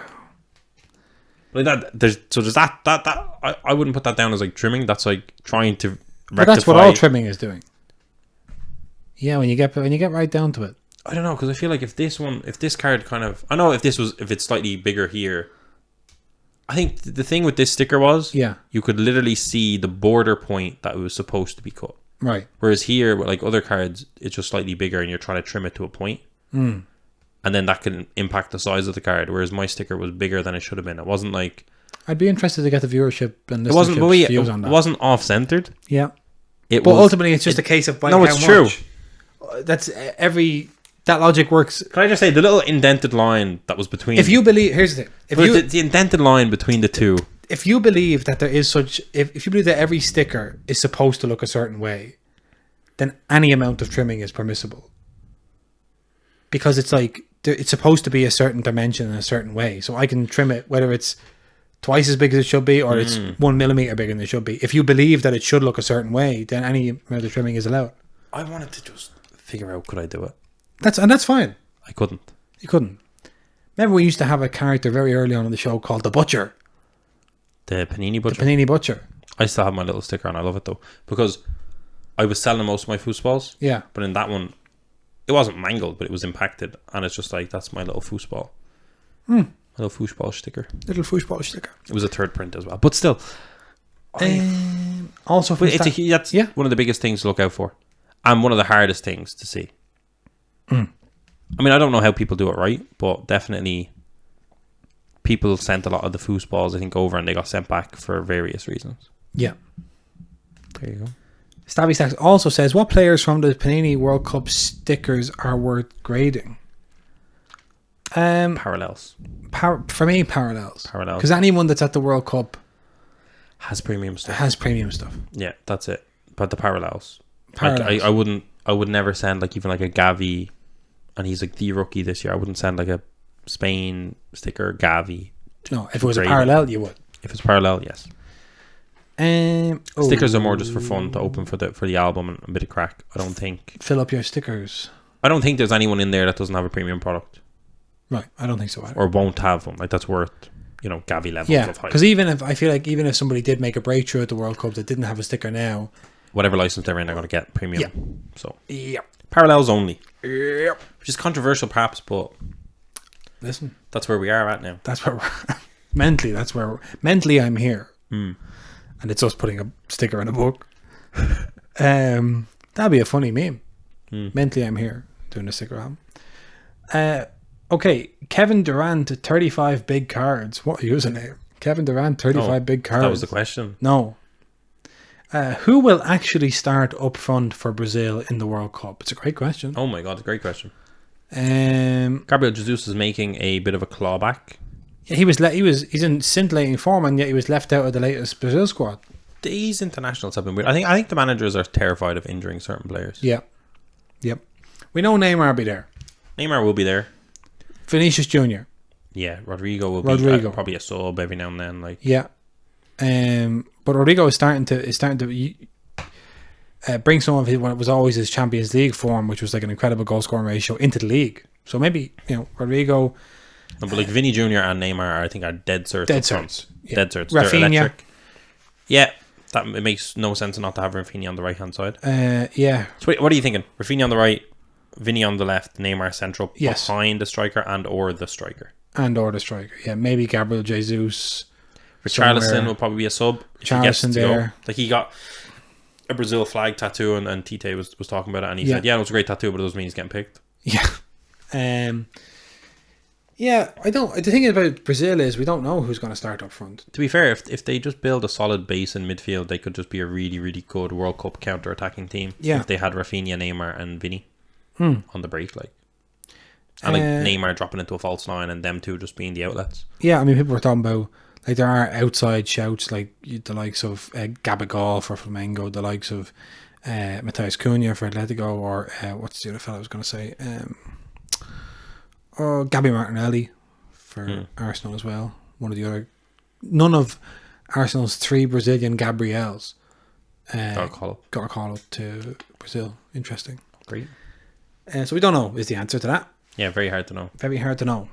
Like that. There's that. I wouldn't put that down as like trimming. That's like trying to rectify. But that's what all trimming is doing. Yeah, when you get right down to it. I don't know, because I feel like if this card kind of, I know if it's slightly bigger here. I think the thing with this sticker was, you could literally see the border point that it was supposed to be cut. Right. Whereas here, with like other cards, it's just slightly bigger, and you're trying to trim it to a point. And then that can impact the size of the card. Whereas my sticker was bigger than it should have been. It wasn't like. I'd be interested to get the viewership and listenership's views on that. It wasn't off-centered. Yeah. But ultimately, it's just a case of buying how much. True. That's that logic works. Can I just say the little indented line that was between? If you believe, here's the thing: the indented line between the two. If you believe that there is if you believe that every sticker is supposed to look a certain way, then any amount of trimming is permissible. Because it's like it's supposed to be a certain dimension in a certain way, so I can trim it whether it's twice as big as it should be or it's 1 millimeter bigger than it should be. If you believe that it should look a certain way, then any amount of trimming is allowed. I wanted to just figure out, could I do it? That's fine. I couldn't. You couldn't. Remember, we used to have a character very early on in the show called the Butcher. The Panini Butcher. The Panini Butcher. I still have my little sticker and I love it though, because I was selling most of my foosballs. Yeah. But in that one, it wasn't mangled, but it was impacted, and it's just like, that's my little foosball. My little foosball sticker. Little foosball sticker. It was a third print as well, but still. Also, that's one of the biggest things to look out for, and one of the hardest things to see. I mean, I don't know how people do it right, but definitely people sent a lot of the foosballs, I think, over, and they got sent back for various reasons. Yeah. There you go. Stabby Stacks also says, what players from the Panini World Cup stickers are worth grading? Parallels. For me, parallels. Parallels. Because anyone that's at the World Cup Has premium It stuff. has premium stuff. Yeah, that's it. But the parallels. Parallels. I would never send like even like a Gavi, and he's like the rookie this year. I wouldn't send like a Spain sticker Gavi. No, if it was a parallel, you would. If it's parallel, yes. Oh. Stickers are more just for fun to open for the album and a bit of crack. I don't think your stickers. I don't think there's anyone in there that doesn't have a premium product Right, I don't think so either. or won't have one. Like that's worth, Gavi levels Yeah, of hype. because even if somebody did make a breakthrough at the World Cup that didn't have a sticker now, Whatever license they're in, they're going to get premium. Yeah. So yep, parallels only, yep. which is controversial perhaps, but Listen, that's where we are at now. that's where we're mentally I'm here, Mm. and it's us putting a sticker in a book. That'd be a funny meme. Mentally I'm here doing a sticker album. Okay, Kevin Durant 35 big cards. What a username. Kevin Durant 35 big cards. That was the question. No. Who will actually start up front for Brazil in the World Cup? It's a great question. Oh my god, a great question. Yeah, Gabriel Jesus is making a bit of a clawback. he's in scintillating form, and yet he was left out of the latest Brazil squad. These internationals have been weird. I think the managers are terrified of injuring certain players. Yeah. Yep. We know Neymar will be there. Neymar will be there. Vinicius Jr. Yeah, Rodrigo will be probably a sub every now and then. Like Yeah. But Rodrigo is starting to bring some of what was always his Champions League form, which was like an incredible goal scoring ratio, into the league. So maybe Rodrigo. No, but like Vinny Jr. and Neymar, I think are dead certs. Dead up front. certs. Yeah. Dead certs. They're Rafinha. electric. Yeah, it makes no sense not to have Rafinha on the right hand side. Yeah. So what are you thinking? Rafinha on the right, Vinny on the left, Neymar central, Yes. behind the striker or the striker. Or the striker. Yeah, maybe Gabriel Jesus. Richarlison will probably be a sub. If he gets to Richarlison go. there. Like he got a Brazil flag tattoo, and Tite was talking about it, and he Yeah. said, "Yeah, it was a great tattoo, but it doesn't mean he's getting picked." Yeah. Yeah, I don't. The thing about Brazil is we don't know who's going to start up front. To be fair, if they just build a solid base in midfield, they could just be a really, really good World Cup counter-attacking team. Yeah. If they had Rafinha, Neymar, and Vinny on the break, like, and like Neymar dropping into a false nine, and them two just being the outlets. Yeah, I mean, people were talking about like there are outside shouts like the likes of Gabigol for Flamengo, the likes of Matheus Cunha for Atletico, or what's the other fellow I was going to say? Gabby Martinelli for Arsenal as well. One of the other. None of Arsenal's 3 Brazilian Gabriels got a call up to Brazil. Interesting. Great. So we don't know is the answer to that. Yeah, very hard to know. Very hard to know.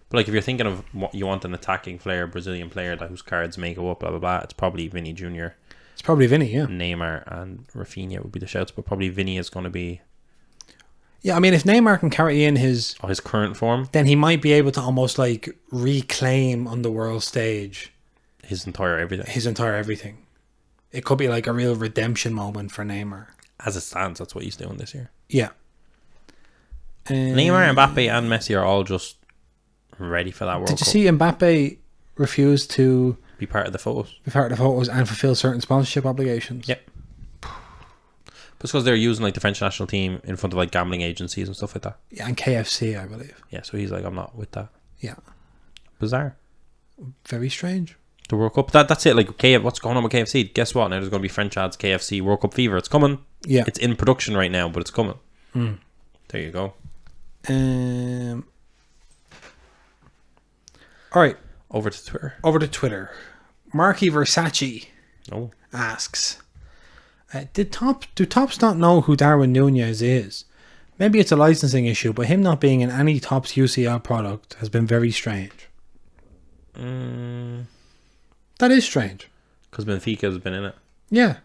But like, if you're thinking of what you want an attacking player, Brazilian player whose cards may go up, blah blah blah, it's probably Vinny Jr. It's probably Vinny, yeah. Neymar and Rafinha would be the shouts, but probably Vinny is going to be. Yeah, I mean, if Neymar can carry in his current form, then he might be able to almost like reclaim on the world stage his entire everything. It could be like a real redemption moment for Neymar. As it stands, that's what he's doing this year. Yeah. Neymar, Mbappe, and Messi are all just ready for that World Cup. Did you see Mbappe refuse to be part of the photos? And fulfill certain sponsorship obligations? Yep. Because they're using like the French national team in front of like gambling agencies and stuff like that. Yeah, and KFC, I believe. Yeah, so he's like, I'm not with that. Yeah. Bizarre. Very strange. The World Cup. That's it. Like, okay, what's going on with KFC? Guess what? Now there's going to be French ads, KFC, World Cup fever. It's coming. Yeah. It's in production right now, but it's coming. There you go. All right. Over to Twitter. Marky Versace asks, do Topps not know who Darwin Nunez is? Maybe it's a licensing issue, but him not being in any Topps UCL product has been very strange. That is strange. Because Benfica has been in it. Yeah.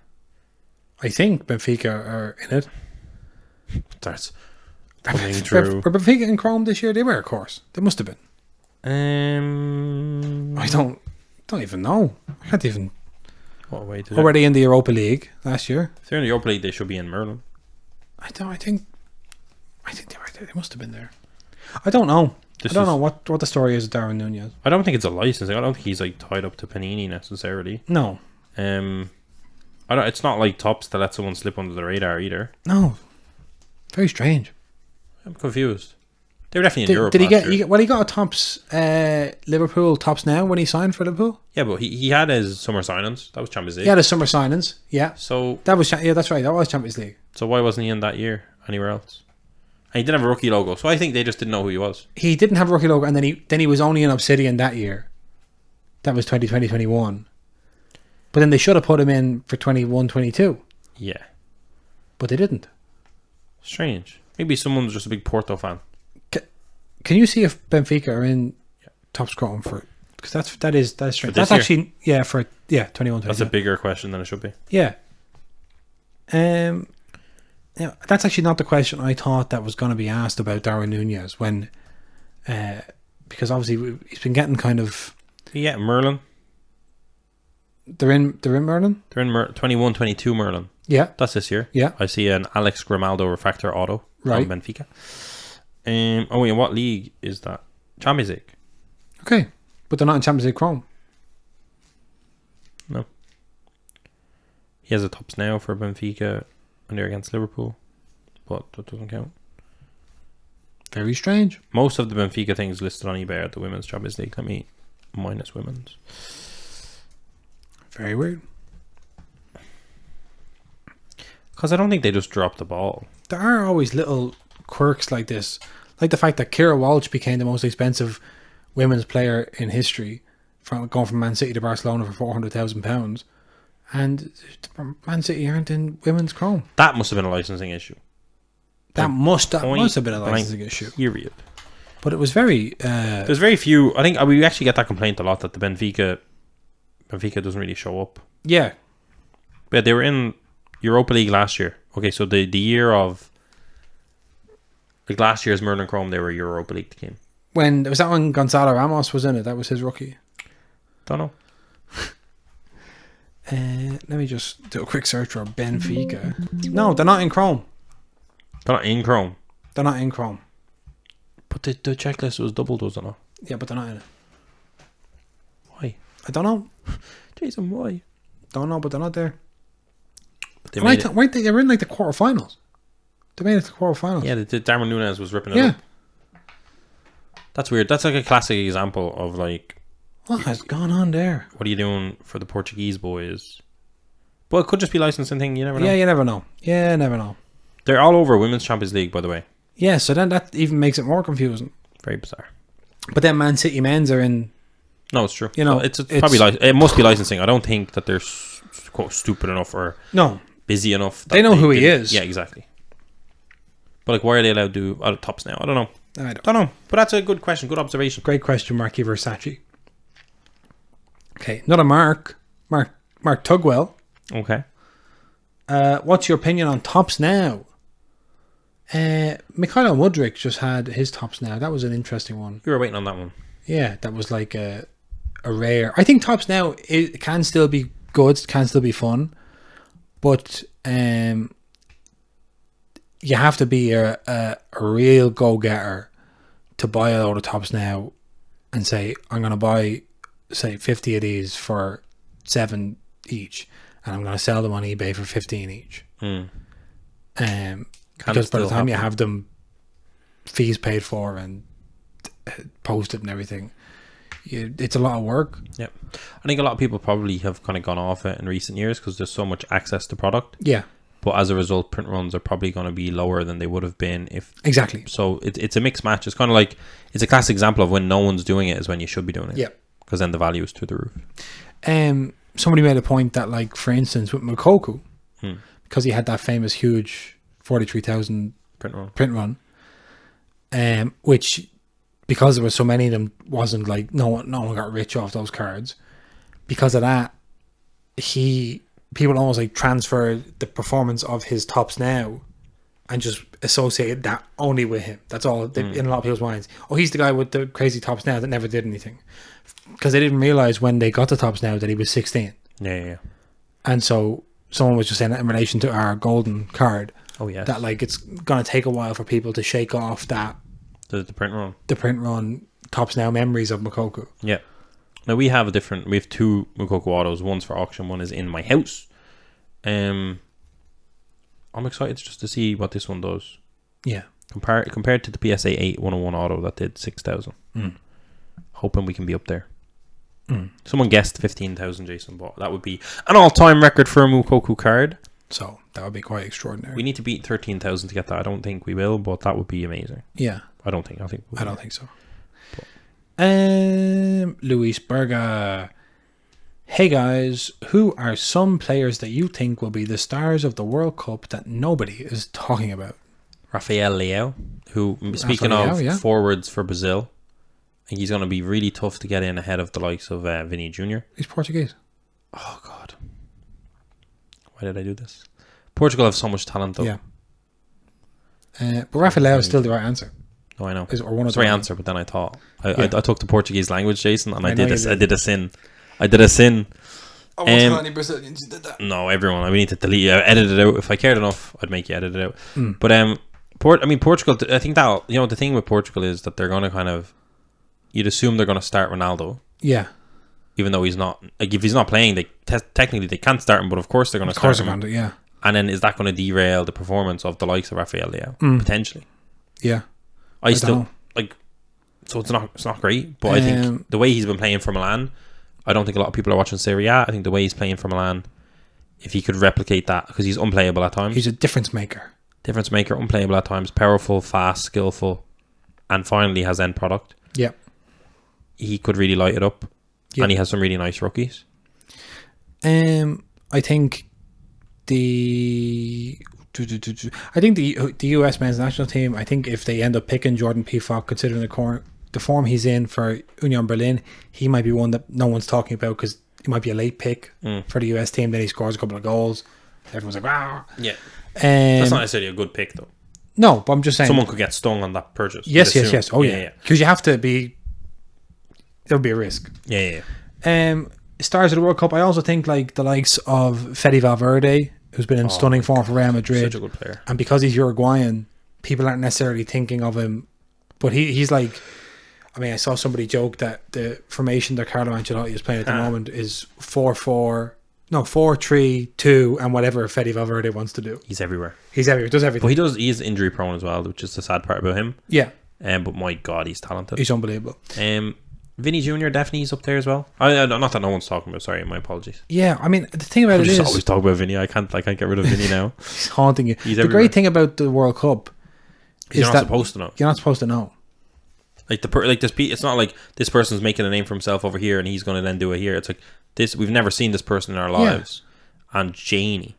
I think Benfica are in it. That's coming through. Were Benfica in Chrome this year? They were, of course. They must have been. I don't even know. I can't even. What way to already in the Europa League last year? If they're in the Europa League, they should be in Merlin. I think they were there. They must have been there. I don't know. I don't know what the story is with Darwin Nunez. I don't think it's a licensing. I don't think he's like tied up to Panini necessarily. No. It's not like Topps to let someone slip under the radar either. No. Very strange. I'm confused. They were definitely in Europe. Did he last get? year. Well, he got a tops Liverpool tops now when he signed for Liverpool. Yeah, but he had his summer signings. That was Champions League. He had his summer signings. Yeah, So that was that's right. That was Champions League. so why wasn't he in that year anywhere else? And he didn't have a rookie logo, so I think they just didn't know who he was. He didn't have a rookie logo, and then he was only in Obsidian that year. That was 2020-21. But then they should have put him in for 21-22. Yeah, But they didn't. strange. Maybe someone's just a big Porto fan. Can you see if Benfica are in top scrum for? Because that is strange. That's actually 21-22. That's a bigger question than it should be. Yeah. That's actually not the question I thought that was going to be asked about Darwin Nunez when, because obviously he's been getting kind of. Yeah, Merlin. They're in Merlin. They're in 21-22 Merlin. Yeah, That's this year. yeah. I see an Alex Grimaldo refractor auto Right. from Benfica. Oh wait, what league is that? Champions League. Okay, but they're not in Champions League Chrome. No. He has a tops now for Benfica and they're against Liverpool, but that doesn't count. Very strange. Most of the Benfica things listed on eBay are the Women's Champions League. Let me minus women's. Very weird. Because I don't think they just dropped the ball. There are always little quirks like this, like the fact that Kira Walsh became the most expensive women's player in history, from going from Man City to Barcelona for £400,000, and Man City aren't in women's Chrome. That must have been a licensing issue. That must have been a Point licensing issue. Period. But it was very. There's very few. I think we actually get that complaint a lot that the Benfica doesn't really show up. Yeah. But they were in Europa League last year. Okay, so the year of like last year's Merlin Chrome, they were Europa League team. When Gonzalo Ramos was in it, that was his rookie. Don't know. Let me just do a quick search for Benfica. No, they're not in Chrome. They're not in Chrome. They're not in Chrome. But the checklist was doubled, wasn't it? Yeah, but they're not in it. Why? I don't know. Jason, why? Don't know, but they're not there. But they They were in like the quarterfinals. They made it to the quarterfinals. Yeah, Darwin Nunez was ripping it Yeah. up. That's weird. That's like a classic example of like, What has gone on there? what are you doing for the Portuguese boys? But it could just be licensing thing. You never know. Yeah, you never know. Yeah, never know. They're all over Women's Champions League, by the way. Yeah, so then that even makes it more confusing. Very bizarre. But then Man City men's are in. No, it's true. You know, So it's probably it must be licensing. I don't think that they're quote stupid enough or No, busy enough. That they know who he didn't- is. Yeah, exactly. But like, why are they allowed to do out of tops now? I don't know. I don't. Don't know. But that's a good question. Good observation. Great question, Marky Versace. Okay, another Mark Tugwell. Okay. What's your opinion on tops now? Mikhailo Mudryk just had his tops now. That was an interesting one. You were waiting on that one. Yeah, that was like a rare. I think tops now it can still be good, can still be fun, but you have to be a real go-getter to buy a load of tops now and say, I'm going to buy, say, 50 of these for 7 each, and I'm going to sell them on eBay for 15 each. Because by the time you have them fees paid for and posted and everything, it's a lot of work. Yep. I think a lot of people probably have kind of gone off it in recent years because there's so much access to product. Yeah. But as a result, print runs are probably going to be lower than they would have been if... Exactly. So it's a mixed match. It's kind of like... It's a classic example of when no one's doing it is when you should be doing it. Yeah. Because then the value is through the roof. Somebody made a point that, like, for instance, with Mokoku, because he had that famous huge 43,000 print run, which, because there were so many of them, wasn't like no one got rich off those cards. Because of that, people almost like transferred the performance of his tops now and just associated that only with him. That's all in a lot of people's minds. Oh, he's the guy with the crazy tops now that never did anything. Because they didn't realize when they got the tops now that he was 16. Yeah. And so someone was just saying that in relation to our golden card. Oh, yes. That like it's going to take a while for people to shake off that The print run. the print run tops now memories of Mokoku. Yeah. Now we have two Mokoku autos. One's for auction. One is in my house. I'm excited just to see what this one does. Yeah. Compared to the PSA 8 101 auto that did 6,000. Hoping we can be up there. Someone guessed 15,000, Jason, but that would be an all-time record for a Mukoku card. So that would be quite extraordinary. We need to beat 13,000 to get that. I don't think we will, but that would be amazing. Yeah. I don't think so. Luis Berga. Hey guys, who are some players that you think will be the stars of the World Cup that nobody is talking about? Rafael Leao, who, speaking of forwards for Brazil, I think he's going to be really tough to get in ahead of the likes of Vini Jr. He's Portuguese. Oh, God. Why did I do this? Portugal have so much talent, though. Yeah. But Rafael Leao is still the right answer. No, I know. It's the right answer, but then I thought... I took the Portuguese language, Jason, and I did a sin. I did a sin. I won't tell any Brazilians you did that. No, everyone. We need to delete it. Edit it out. If I cared enough, I'd make you edit it out. But Portugal, I think that, the thing with Portugal is that they're going to kind of... You'd assume they're going to start Ronaldo. Yeah. Even though he's not... Like, if he's not playing, they technically they can't start him, but of course they're going to start him. Of course they're going to, yeah. And then is that going to derail the performance of the likes of Rafael Leao? Potentially. Yeah. I still... Like... So it's not great, but I think the way he's been playing for Milan, I don't think a lot of people are watching Serie A. I think the way he's playing for Milan, if he could replicate that, because he's unplayable at times. He's a difference maker. Unplayable at times, powerful, fast, skillful, and finally has end product. Yeah. He could really light it up, and he has some really nice rookies. I think the US men's national team, I think if they end up picking Jordan Pifok, considering the form he's in for Union Berlin, he might be one that no one's talking about because he might be a late pick for the US team. Then he scores a couple of goals. Everyone's like, wow. Yeah. That's not necessarily a good pick, though. No, but I'm just saying. Someone could get stung on that purchase. Yes. Oh, yeah. Because you have to be... There would be a risk. Yeah. Stars of the World Cup, I also think like the likes of Fede Valverde, who's been in stunning form for Real Madrid. Such a good player. And because he's Uruguayan, people aren't necessarily thinking of him. But he's like... I mean, I saw somebody joke that the formation that Carlo Ancelotti is playing at the moment is 4-3-2 and whatever Fede Valverde wants to do. He's everywhere. Does everything. But he is injury prone as well, which is the sad part about him. Yeah. But my God, he's talented. He's unbelievable. Vinny Jr. definitely is up there as well. Not that no one's talking about. Sorry, my apologies. Yeah, I mean the thing about it is, always talk about Vinny. I can't get rid of Vinny now. He's haunting you. He's the everywhere. Great thing about the World Cup is you're not supposed to know. You're not supposed to know. Like it's not like this person's making a name for himself over here and he's going to then do it here. It's like this. We've never seen this person in our lives, and Janie,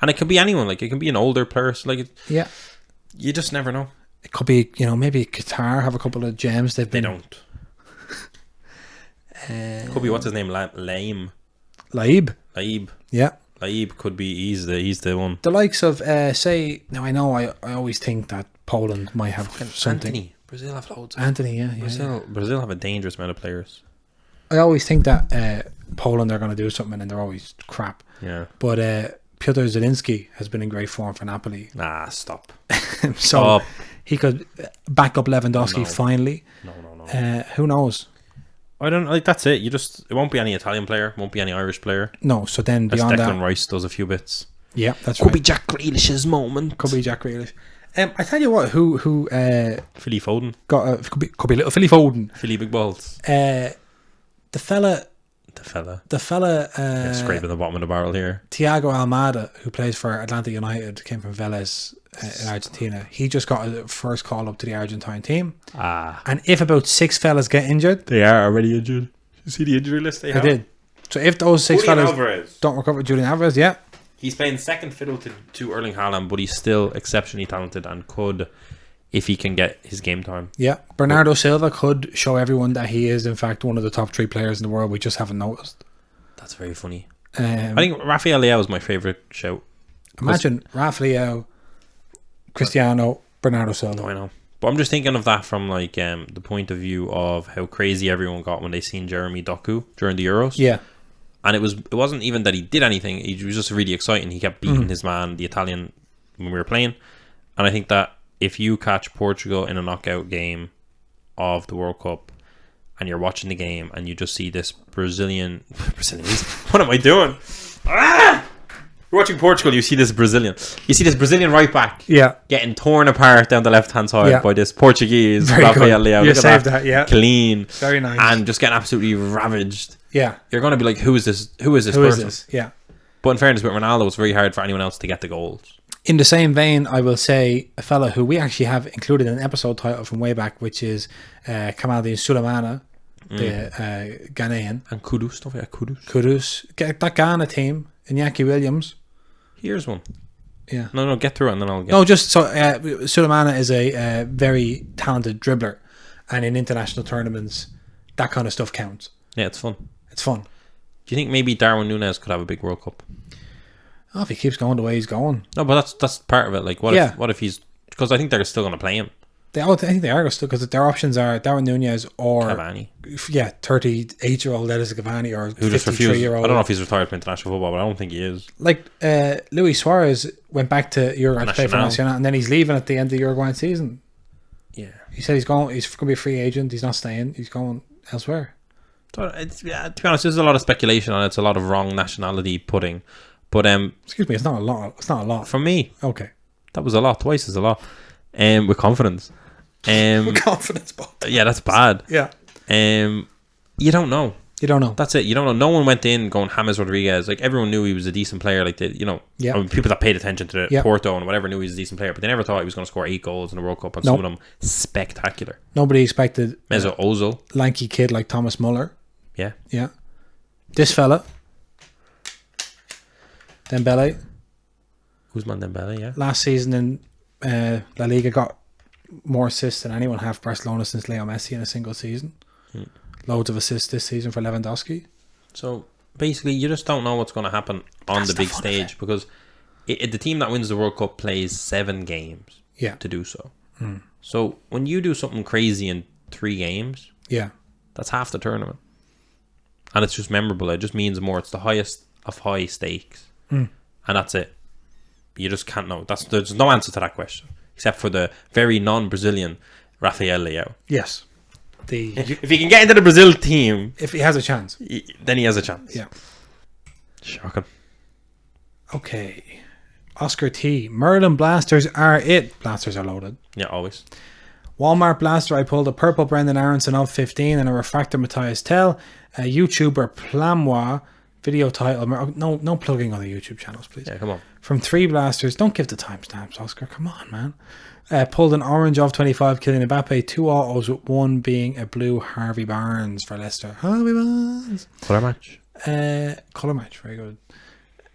and it could be anyone. Like it can be an older person. Like you just never know. It could be maybe Qatar have a couple of gems. They don't. Could be what's his name? Laib. Yeah. Laib could be. He's the one. The likes of say. Now I know I always think that Poland might have something. Anthony. Brazil have loads. Anthony, yeah. Brazil have a dangerous amount of players. I always think that Poland are going to do something and they're always crap. Yeah. But Piotr Zielinski has been in great form for Napoli. Nah, stop. So he could back up Lewandowski finally. No. Who knows? I don't like. That's it. It won't be any Italian player. Won't be any Irish player. No. So then beyond Declan that, Rice does a few bits. Yeah, that's could right. Be Jack Grealish's moment. Could be Jack Grealish. I tell you what, who Philly Foden could be little Philly Foden. Philly Big Balls. The fella scraping the bottom of the barrel here. Thiago Almada, who plays for Atlanta United, came from Vélez in Argentina. He just got a first call up to the Argentine team. And if about 6 fellas get injured, they are already injured. You see the injury list they have? I did. So if those 6 Julian fellas Alvarez. don't recover, Julian Alvarez, yeah. He's playing second fiddle to Erling Haaland, but he's still exceptionally talented and could, if he can get his game time. Yeah, Bernardo Silva could show everyone that he is, in fact, one of the top 3 players in the world. We just haven't noticed. That's very funny. I think Rafael Leao is my favourite shout. Imagine Rafael, Cristiano, Bernardo Silva. No, I know. But I'm just thinking of that from like the point of view of how crazy everyone got when they seen Jeremy Doku during the Euros. Yeah. And it wasn't even that he did anything. He was just really exciting. He kept beating his man, the Italian, when we were playing. And I think that if you catch Portugal in a knockout game of the World Cup and you're watching the game and you just see this Brazilian... What am I doing? You're watching Portugal, you see this Brazilian right back Yeah. getting torn apart down the left hand side by this Portuguese Very Rafael good. Leao. You Look at saved that, yeah. Clean. Very nice. And just getting absolutely ravaged. Yeah. You're going to be like, who is this Who is person? this? Yeah. But in fairness, with Ronaldo, it's very hard for anyone else to get the goals. In the same vein, I will say a fella who we actually have included in an episode title from way back, which is Kamaldeen Sulemana, the Ghanaian. And Kudus, don't forget Kudus. Kudus. Get that Ghana team, Iñaki Williams. Here's one. Yeah. No, get through it and then I'll get... No, just so Sulemana is a very talented dribbler, and in international tournaments, that kind of stuff counts. Yeah, it's fun. It's fun. Do you think maybe Darwin Núñez could have a big World Cup? Oh, if he keeps going the way he's going. No, but that's part of it. Like, what if he's... Because I think they're still going to play him. I think they are still, because their options are Darwin Núñez or... Cavani. Yeah, 38-year-old Edison Cavani or Who just refused. 53-year-old. I don't know if he's retired from international football, but I don't think he is. Like, Luis Suarez went back to Uruguay to play for Nacional, and then he's leaving at the end of the Uruguayan season. Yeah. He said he's going to be a free agent. He's not staying. He's going elsewhere. So to be honest, there's a lot of speculation on it. It's a lot of wrong nationality putting. But excuse me, it's not a lot. It's not a lot. from me, Okay. that was a lot. Twice is a lot. With confidence. With confidence, Bob. Yeah, that's bad. Yeah. You don't know. You don't know. That's it. You don't know. No one went in going James Rodriguez. Like, everyone knew he was a decent player. Like, Yeah. I mean, people that paid attention to Yeah. Porto and whatever knew he was a decent player, but they never thought he was going to score 8 goals in the World Cup, and some of them spectacular. Nobody expected Mesut Ozil. lanky kid like Thomas Muller. Yeah. Yeah. This fella. Dembele. Ousmane Dembele, yeah. Last season in La Liga got more assists than anyone have Barcelona since Leo Messi in a single season. Loads of assists this season for Lewandowski. So basically, you just don't know what's going to happen on the big stage, because the team that wins the World Cup plays 7 games to do so. So when you do something crazy in 3 games, that's half the tournament. And it's just memorable. It just means more. It's the highest of high stakes. And that's it. You just can't know. There's no answer to that question, except for the very non-Brazilian Rafael Leao. Yes. If he can get into the Brazil team, if he has a chance, then he has a chance. Yeah. Shocking. Okay. Oscar T. Merlin blasters are it. Blasters are loaded. Yeah, always. Walmart blaster. I pulled a purple Brendan Aronson of 15 and a refractor Matthias Tell. A YouTuber Plamois. Video title. No plugging on the YouTube channels, please. Yeah, come on. From 3 blasters. Don't give the timestamps, Oscar. Come on, man. Pulled an orange of 25, Kylian Mbappe. 2 autos, with one being a blue Harvey Barnes for Leicester. Harvey Barnes. Colour match. Colour match. Very good.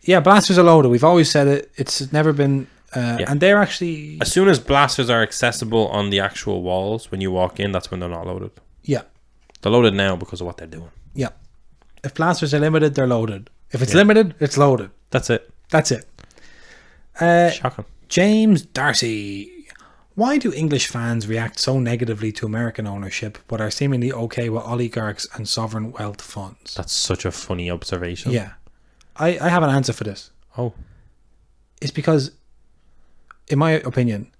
Yeah, blasters are loaded. We've always said it. It's never been... And they're actually... As soon as blasters are accessible on the actual walls, when you walk in, that's when they're not loaded. Yeah. They're loaded now because of what they're doing. Yeah. If blasters are limited, they're loaded. If it's limited, it's loaded. That's it. That's it. Shocking. James Darcy. Why do English fans react so negatively to American ownership, but are seemingly okay with oligarchs and sovereign wealth funds? That's such a funny observation. Yeah. I have an answer for this. Oh. It's because, in my opinion,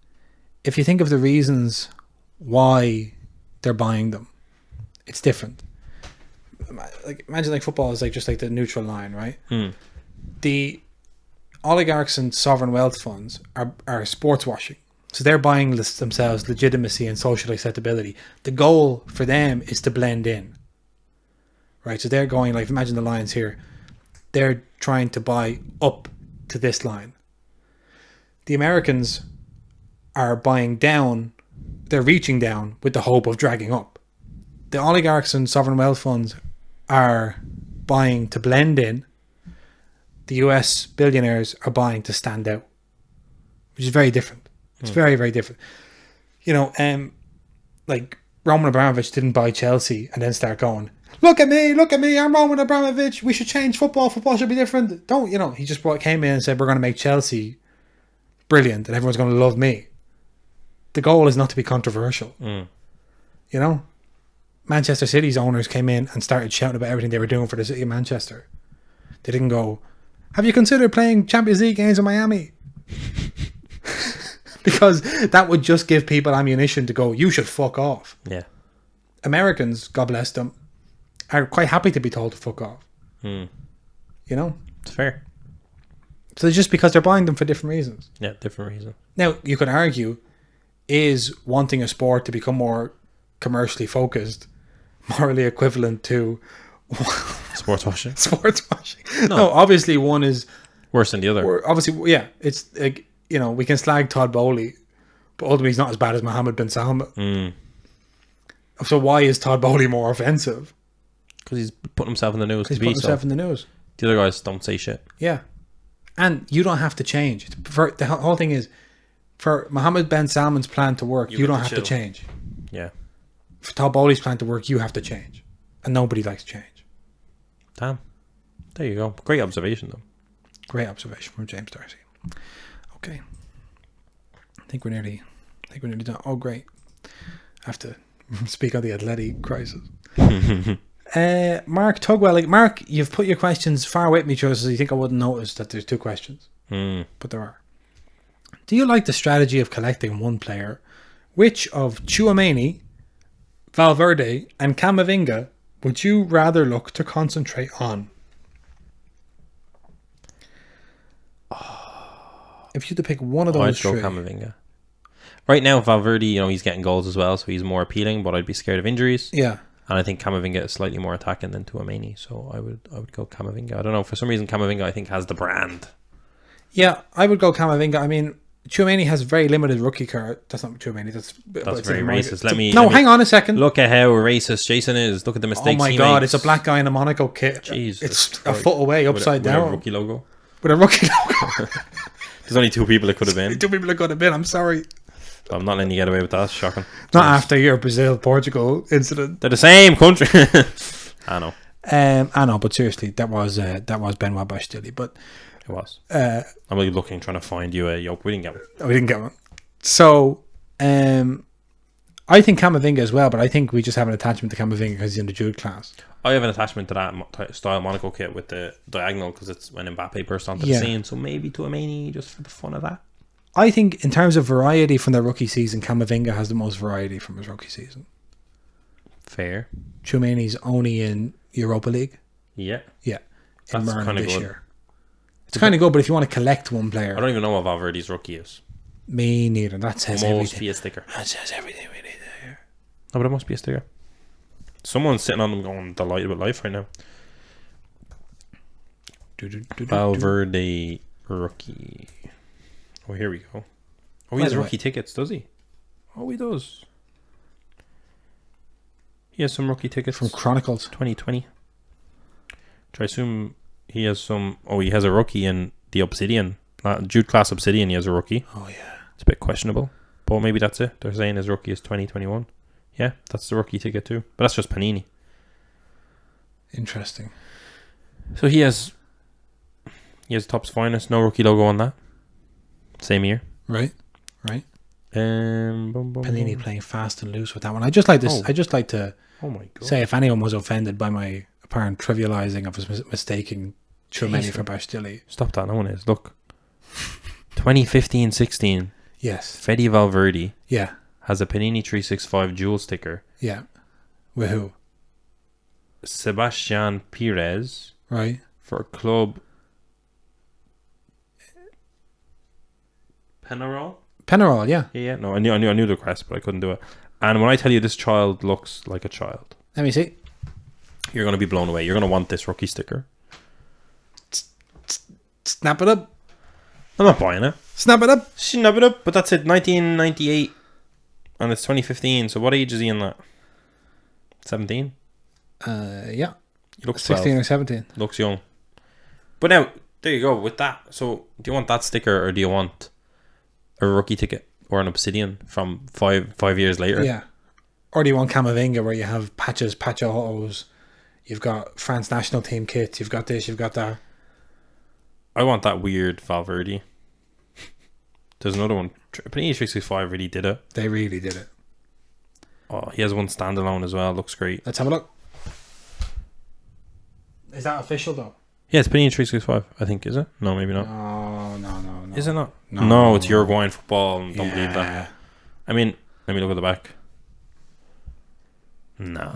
if you think of the reasons why they're buying them, it's different. Like, imagine like football is like just like the neutral line, right? The oligarchs and sovereign wealth funds are sports washing. So they're buying themselves legitimacy and social acceptability. The goal for them is to blend in. Right? So they're going, like, imagine the lines here. They're trying to buy up to this line. The Americans are buying down. They're reaching down with the hope of dragging up. The oligarchs and sovereign wealth funds are buying to blend in. The US billionaires are buying to stand out, which is very different. It's very, very different. You know, like Roman Abramovich didn't buy Chelsea and then start going, look at me, I'm Roman Abramovich, we should change football should be different. He just came in and said, we're going to make Chelsea brilliant and everyone's going to love me. The goal is not to be controversial. You know? Manchester City's owners came in and started shouting about everything they were doing for the city of Manchester. They didn't go, have you considered playing Champions League games in Miami? Because that would just give people ammunition to go, you should fuck off. Yeah. Americans, God bless them, are quite happy to be told to fuck off. You know? It's fair. So just because they're buying them for different reasons. Yeah, different reason. Now, you could argue, is wanting a sport to become more commercially focused morally equivalent to Sports washing. sports washing? No, obviously one is Worse than the other. obviously, yeah, it's like, you know, we can slag Todd Bowley, but ultimately he's not as bad as Mohammed bin Salman. So why is Todd Bowley more offensive? Because he's putting himself in the news. He's putting himself in the news. The other guys don't say shit. Yeah. And you don't have to change. The whole thing is, for Mohammed bin Salman's plan to work, you don't have to change. Yeah. For Todd Bowley's plan to work, you have to change. And nobody likes change. Damn. There you go. Great observation, though. Great observation from James Darcy. Okay. I think we're nearly done. Oh, great. I have to speak on the athletic crisis. Mark Tugwell. Mark, you've put your questions far with me, Joe, so you think I wouldn't notice that there's two questions. But there are. Do you like the strategy of collecting one player? Which of Tchouaméni, Valverde, and Camavinga would you rather look to concentrate on? If you had to pick one of those I'd go Camavinga. Right now, Valverde, you know, he's getting goals as well, so he's more appealing, but I'd be scared of injuries. Yeah. And I think Camavinga is slightly more attacking than Tchouaméni, so I would go Camavinga. I don't know, for some reason Camavinga I think has the brand. Yeah, I would go Camavinga. I mean, Tchouaméni has very limited rookie card. That's not Tchouaméni. That's very racist. Hang on a second. Look at how racist Jason is. Look at the mistakes. Oh my god, it's a black guy in a Monaco kit. Jesus it's Christ. A foot away, upside down. With a rookie logo. With a rookie logo. There's only two people it could have been. Two people it could have been. I'm sorry. I'm not letting you get away with that. That's shocking. Not after your Brazil-Portugal incident. They're the same country. I know. I know, but seriously, that was Benoit Bastille, but it was. I'm really looking, trying to find you a yoke. We didn't get one. We didn't get one. So, I think Camavinga as well, but I think we just have an attachment to Camavinga because he's in the Jude class. I have an attachment to that style Monaco kit with the diagonal because it's when Mbappe burst onto the scene. So maybe Tchouaméni just for the fun of that. I think in terms of variety from their rookie season, Camavinga has the most variety from his rookie season. Fair. Tchouaméni's only in Europa League. Yeah. Yeah. That's kind of good. Year. It's kind of good, but if you want to collect one player... I don't even know what Valverde's rookie is. Me neither. That says everything. It must be a sticker. That says everything we need to hear. No, but it must be a sticker. Someone's sitting on them going delighted with life right now. Valverde rookie. Oh, here we go. Oh, he has rookie tickets, does he? Oh, he does. He has some rookie tickets. From Chronicles. 2020. I assume he has some... Oh, he has a rookie in the Obsidian. Jude class Obsidian, he has a rookie. Oh, yeah. It's a bit questionable. But maybe that's it. They're saying his rookie is 2021. Yeah, that's the rookie ticket too. But that's just Panini. Interesting. So he has Topps Finest, no rookie logo on that. Same year. Right. Panini Boom. playing fast and loose with that one. I just like this. I just like to say if anyone was offended by my apparent trivializing of his mistaking Tchouaméni for Bastille. Stop that, no one is. Look. 2015-16. Yes. Fede Valverde. Yeah. Has a Panini 365 jewel sticker. Yeah. With who? Sebastian Pires. Right. For Club Penarol, yeah. Yeah. No, I knew the crest, but I couldn't do it. And when I tell you this child looks like a child, let me see. You're going to be blown away. You're going to want this rookie sticker. Snap it up. I'm not buying it. Snap it up. But that's it. 1998, and it's 2015. So what age is he in that? 17. Yeah. He looks 16 12. or 17. Looks young. But now there you go with that. So do you want that sticker or do you want a rookie ticket or an Obsidian from five years later? Yeah. Or do you want Camavinga where you have patch autos, you've got France national team kits, you've got this, you've got that. I want that weird Valverde. There's another one. Panini 365 really did it. They really did it. Oh, he has one standalone as well. Looks great. Let's have a look. Is that official though? Yeah, it's Panini 365, I think, is it? No, maybe not. No. Is it not? No, it's Uruguayan football. And don't believe that. I mean, let me look at the back. No.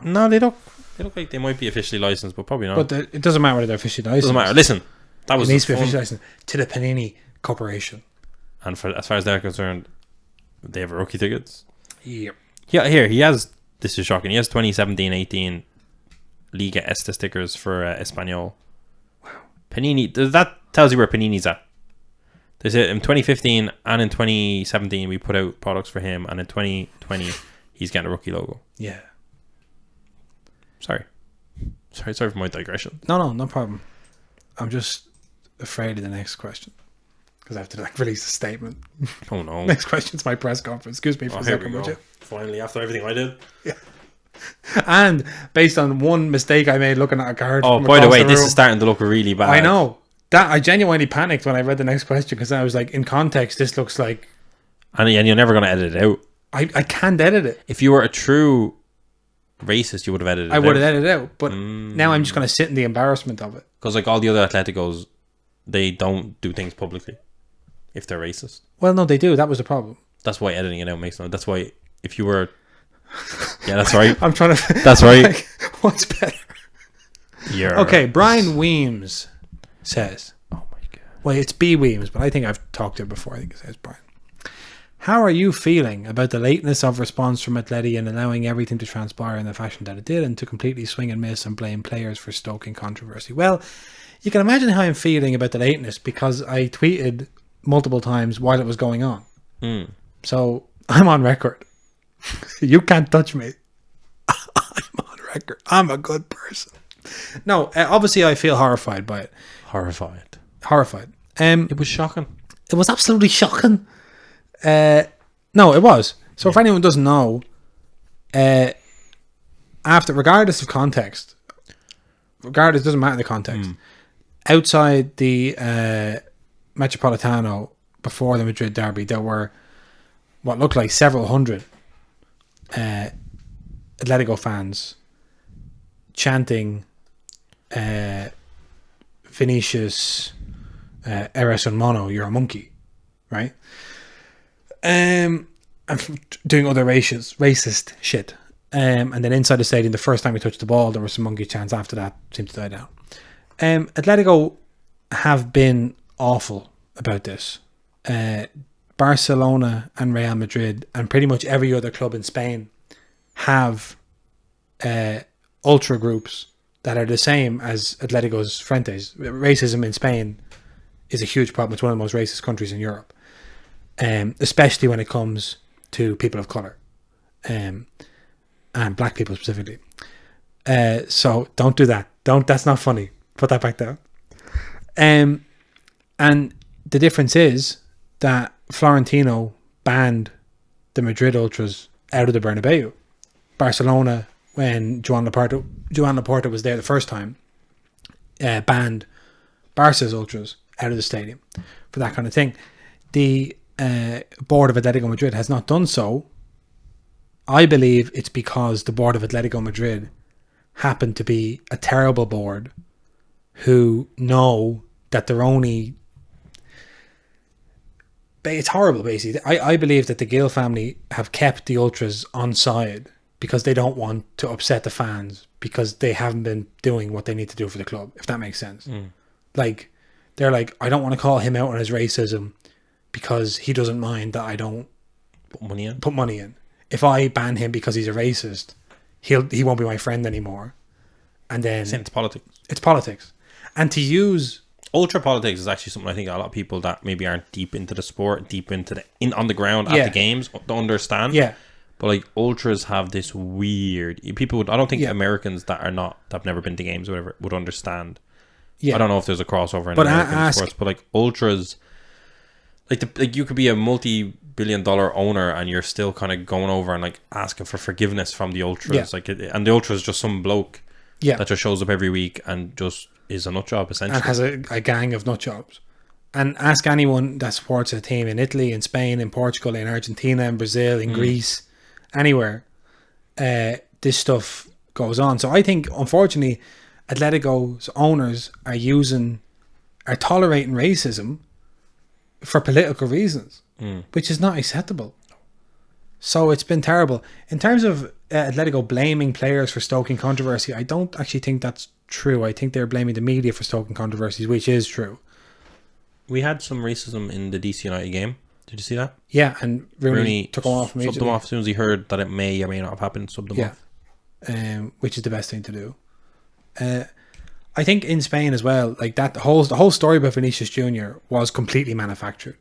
No, they look like they might be officially licensed, but probably not. But it doesn't matter whether they're officially licensed. Doesn't matter. Listen, That was it needs the to be fun. officialised to the Panini Corporation. And as far as they're concerned, they have rookie tickets. Yep. Yeah, here he has. This is shocking. He has 2017-18 Liga Este stickers for Espanyol. Wow. Panini. That tells you where Panini's at. They said in 2015 and in 2017 we put out products for him, and in 2020 he's getting a rookie logo. Yeah. Sorry for my digression. No problem. I'm just afraid of the next question because I have to release a statement. Oh no! Next question's my press conference. Excuse me for a second, would you? Finally, after everything I did. Yeah. And based on one mistake I made looking at a card. Oh, by the way, this is starting to look really bad. I know. That I genuinely panicked when I read the next question because I was like, in context, this looks like. And you're never going to edit it out. I can't edit it. If you were a true racist, you would have edited it out. I would have edited it out, but now I'm just going to sit in the embarrassment of it. Because like all the other Atleticos, they don't do things publicly if they're racist. Well, no, they do. That was the problem. That's why editing it out makes no. That's why if you were, yeah, that's right. I'm trying to. That's right. Like, what's better? Yeah. Okay, Brian Weems says. Oh my god. Well, it's B Weems, but I think I've talked to it before. I think it says Brian. How are you feeling about the lateness of response from Atleti and allowing everything to transpire in the fashion that it did, and to completely swing and miss and blame players for stoking controversy? Well, you can imagine how I'm feeling about the lateness because I tweeted multiple times while it was going on. So I'm on record. You can't touch me. I'm on record. I'm a good person. No, obviously I feel horrified by it. Horrified. It was shocking. It was absolutely shocking. No, it was. So if anyone doesn't know, regardless of context, doesn't matter the context, outside the Metropolitano before the Madrid derby, there were what looked like several hundred Atletico fans chanting Vinicius, Eres un mono, you're a monkey, right? And doing other racist shit. And then inside the stadium, the first time we touched the ball, there were some monkey chants. After that, seemed to die down. Atletico have been awful about this. Barcelona and Real Madrid and pretty much every other club in Spain have ultra groups that are the same as Atletico's Frentes. Racism in Spain is a huge problem. It's one of the most racist countries in Europe. Especially when it comes to people of colour, and black people specifically. So don't do that. That's not funny. Put that back down. And the difference is that Florentino banned the Madrid ultras out of the Bernabeu. Barcelona, when Joan Laporta was there the first time, banned Barca's ultras out of the stadium for that kind of thing. The board of Atletico Madrid has not done so. I believe it's because the board of Atletico Madrid happened to be a terrible board who know that they're only... It's horrible, basically. I believe that the Gill family have kept the ultras on side because they don't want to upset the fans because they haven't been doing what they need to do for the club, if that makes sense. Like, they're like, I don't want to call him out on his racism because he doesn't mind that I don't put money in. If I ban him because he's a racist, he won't be my friend anymore. And then It's politics. It's politics. And to use ultra politics is actually something I think a lot of people that maybe aren't deep into the sport, deep into on the ground at the games don't understand. Yeah. But like ultras have this weird people would I don't think Americans that have never been to games or whatever would understand. Yeah. I don't know if there's a crossover in American sports, but like ultras like you could be a multi-billion-dollar owner and you're still kind of going over and like asking for forgiveness from the ultras. And the ultras just some bloke that just shows up every week and just is a nut job essentially. And has a gang of nut jobs. And ask anyone that supports a team in Italy, in Spain, in Portugal, in Argentina, in Brazil, in Greece, anywhere, this stuff goes on. So I think, unfortunately, Atletico's owners are tolerating racism for political reasons, which is not acceptable. So it's been terrible. In terms of Atletico blaming players for stoking controversy, I don't actually think that's true. I think they're blaming the media for stoking controversies, which is true. We had some racism in the DC United game. Did you see that? Yeah, and Rooney took them off immediately. Subbed them off as soon as he heard that it may or may not have happened. Subbed them off. Which is the best thing to do. I think in Spain as well, like that the whole story about Vinicius Jr. was completely manufactured.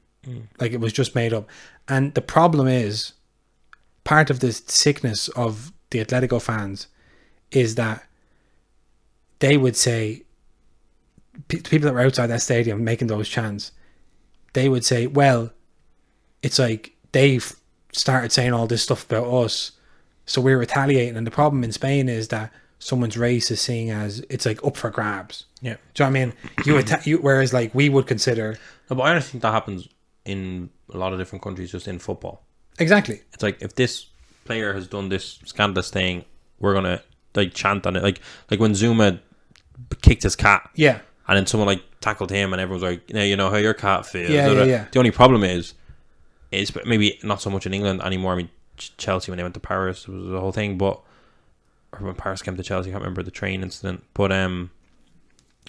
Like it was just made up. And the problem is, part of the sickness of the Atletico fans is that they would say, people that were outside that stadium making those chants, they would say, well, it's like they've started saying all this stuff about us, so we're retaliating. And the problem in Spain is that someone's race is seen as, it's like up for grabs. Yeah. Do you know what I mean? Whereas like we would consider... No, but I don't think that happens in a lot of different countries, just in football. Exactly. It's like, if this player has done this scandalous thing, we're going to like chant on it. Like when Zuma kicked his cat. Yeah. And then someone like tackled him and everyone's like, now you know how your cat feels. Yeah. The only problem is maybe not so much in England anymore. I mean, Chelsea, when they went to Paris, it was the whole thing. But, or when Paris came to Chelsea, I can't remember the train incident. But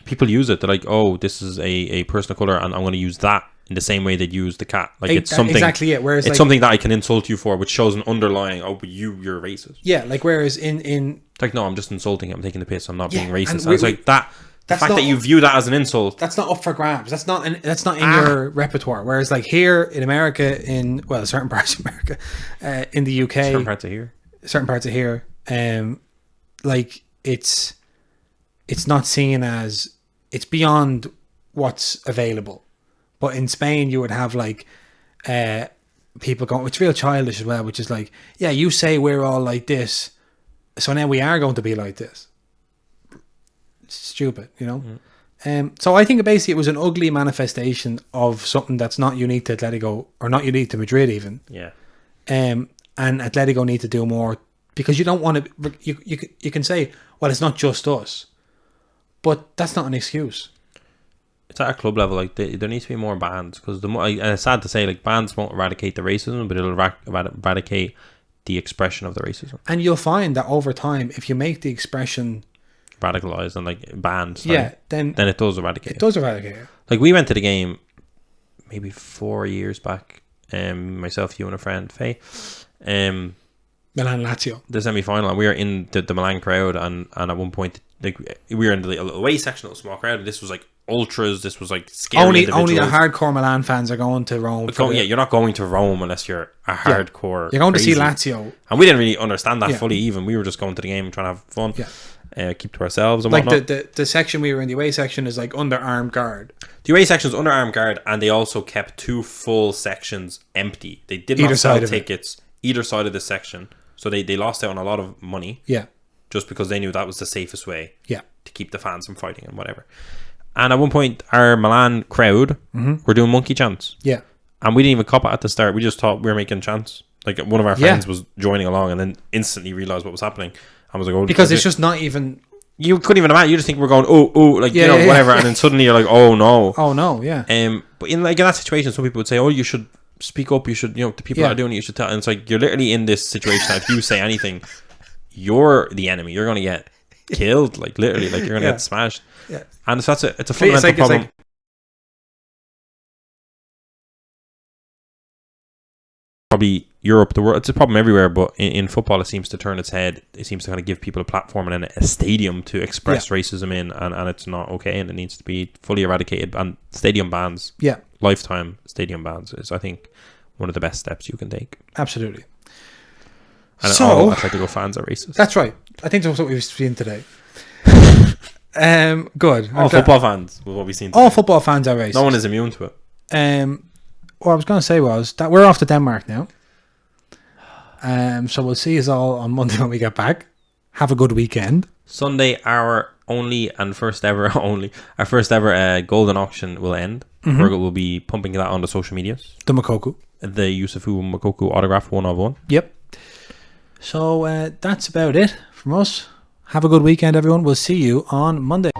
people use it. They're like, oh, this is a person of colour, and I'm going to use that in the same way they'd use the cat. Like it's something... Exactly, yeah. Whereas it's like, something that I can insult you for, which shows an underlying, oh, but you're racist. Yeah, like whereas in... It's like, no, I'm just insulting him. I'm taking the piss. I'm not being racist. And it's like that... The fact that you view that as an insult, that's not up for grabs. That's not in your repertoire. Whereas, like here in America, certain parts of America, in the UK, certain parts of here, like it's not seen as, it's beyond what's available. But in Spain, you would have like people going, it's real childish as well, which is like, yeah, you say we're all like this, so now we are going to be like this. Stupid, you know. So I think basically it was an ugly manifestation of something that's not unique to Atletico, or not unique to Madrid even. Yeah. And Atletico need to do more, because you don't want to. You can say, well, it's not just us, but that's not an excuse. It's at a club level. Like there needs to be more bans, because and it's sad to say, like bans won't eradicate the racism, but it'll eradicate the expression of the racism. And you'll find that over time, if you make the expression radicalized and like banned, then it does eradicate. It does eradicate. Like we went to the game maybe 4 years back, myself, you, and a friend, Faye, Milan Lazio, the semi-final, and we were in the Milan crowd, and at one point, like we were in the away section of a small crowd, and this was like ultras, this was like scary only the hardcore Milan fans are going to Rome. You're not going to Rome unless you're a hardcore. You're going to see Lazio, and we didn't really understand that fully. Even we were just going to the game and trying to have fun. Keep to ourselves and like whatnot. The section we were in, the away section, is like under armed guard. The away section is under armed guard, and they also kept 2 full sections empty. They did not sell tickets either side of the section, so they lost out on a lot of money. Yeah, just because they knew that was the safest way. Yeah, to keep the fans from fighting and whatever. And at one point, our Milan crowd were doing monkey chants. Yeah, and we didn't even cop it at the start. We just thought we were making chants. Like one of our friends was joining along, and then instantly realized what was happening. I was like, oh, because it's just not even. You couldn't even imagine. You just think we're going, like whatever, and then suddenly you're like, oh no, yeah. But in that situation, some people would say, oh, you should speak up. You should, the people that are doing it, you should tell. And it's like you're literally in this situation that if you say anything, you're the enemy. You're going to get killed. Like literally, like you're going to get smashed. Yeah. And so it's a fundamental problem. Probably Europe, the world, it's a problem everywhere, but in football it seems to turn its head. It seems to kind of give people a platform and then a stadium to express racism in, and it's not okay, and it needs to be fully eradicated. And stadium bans, lifetime stadium bans is, I think, one of the best steps you can take. Absolutely. And all Atletico fans are racist. That's right. I think that's what we've seen today. Good. All football fans with what we've seen today. All football fans are racist. No one is immune to it. What I was going to say was that we're off to Denmark now. So we'll see us all on Monday when we get back. Have a good weekend. Sunday, our first ever golden auction will end. We'll be pumping that on the social medias. The Mokoku. The Yusufu Mokoku autograph 1 of 1. Yep. So that's about it from us. Have a good weekend, everyone. We'll see you on Monday.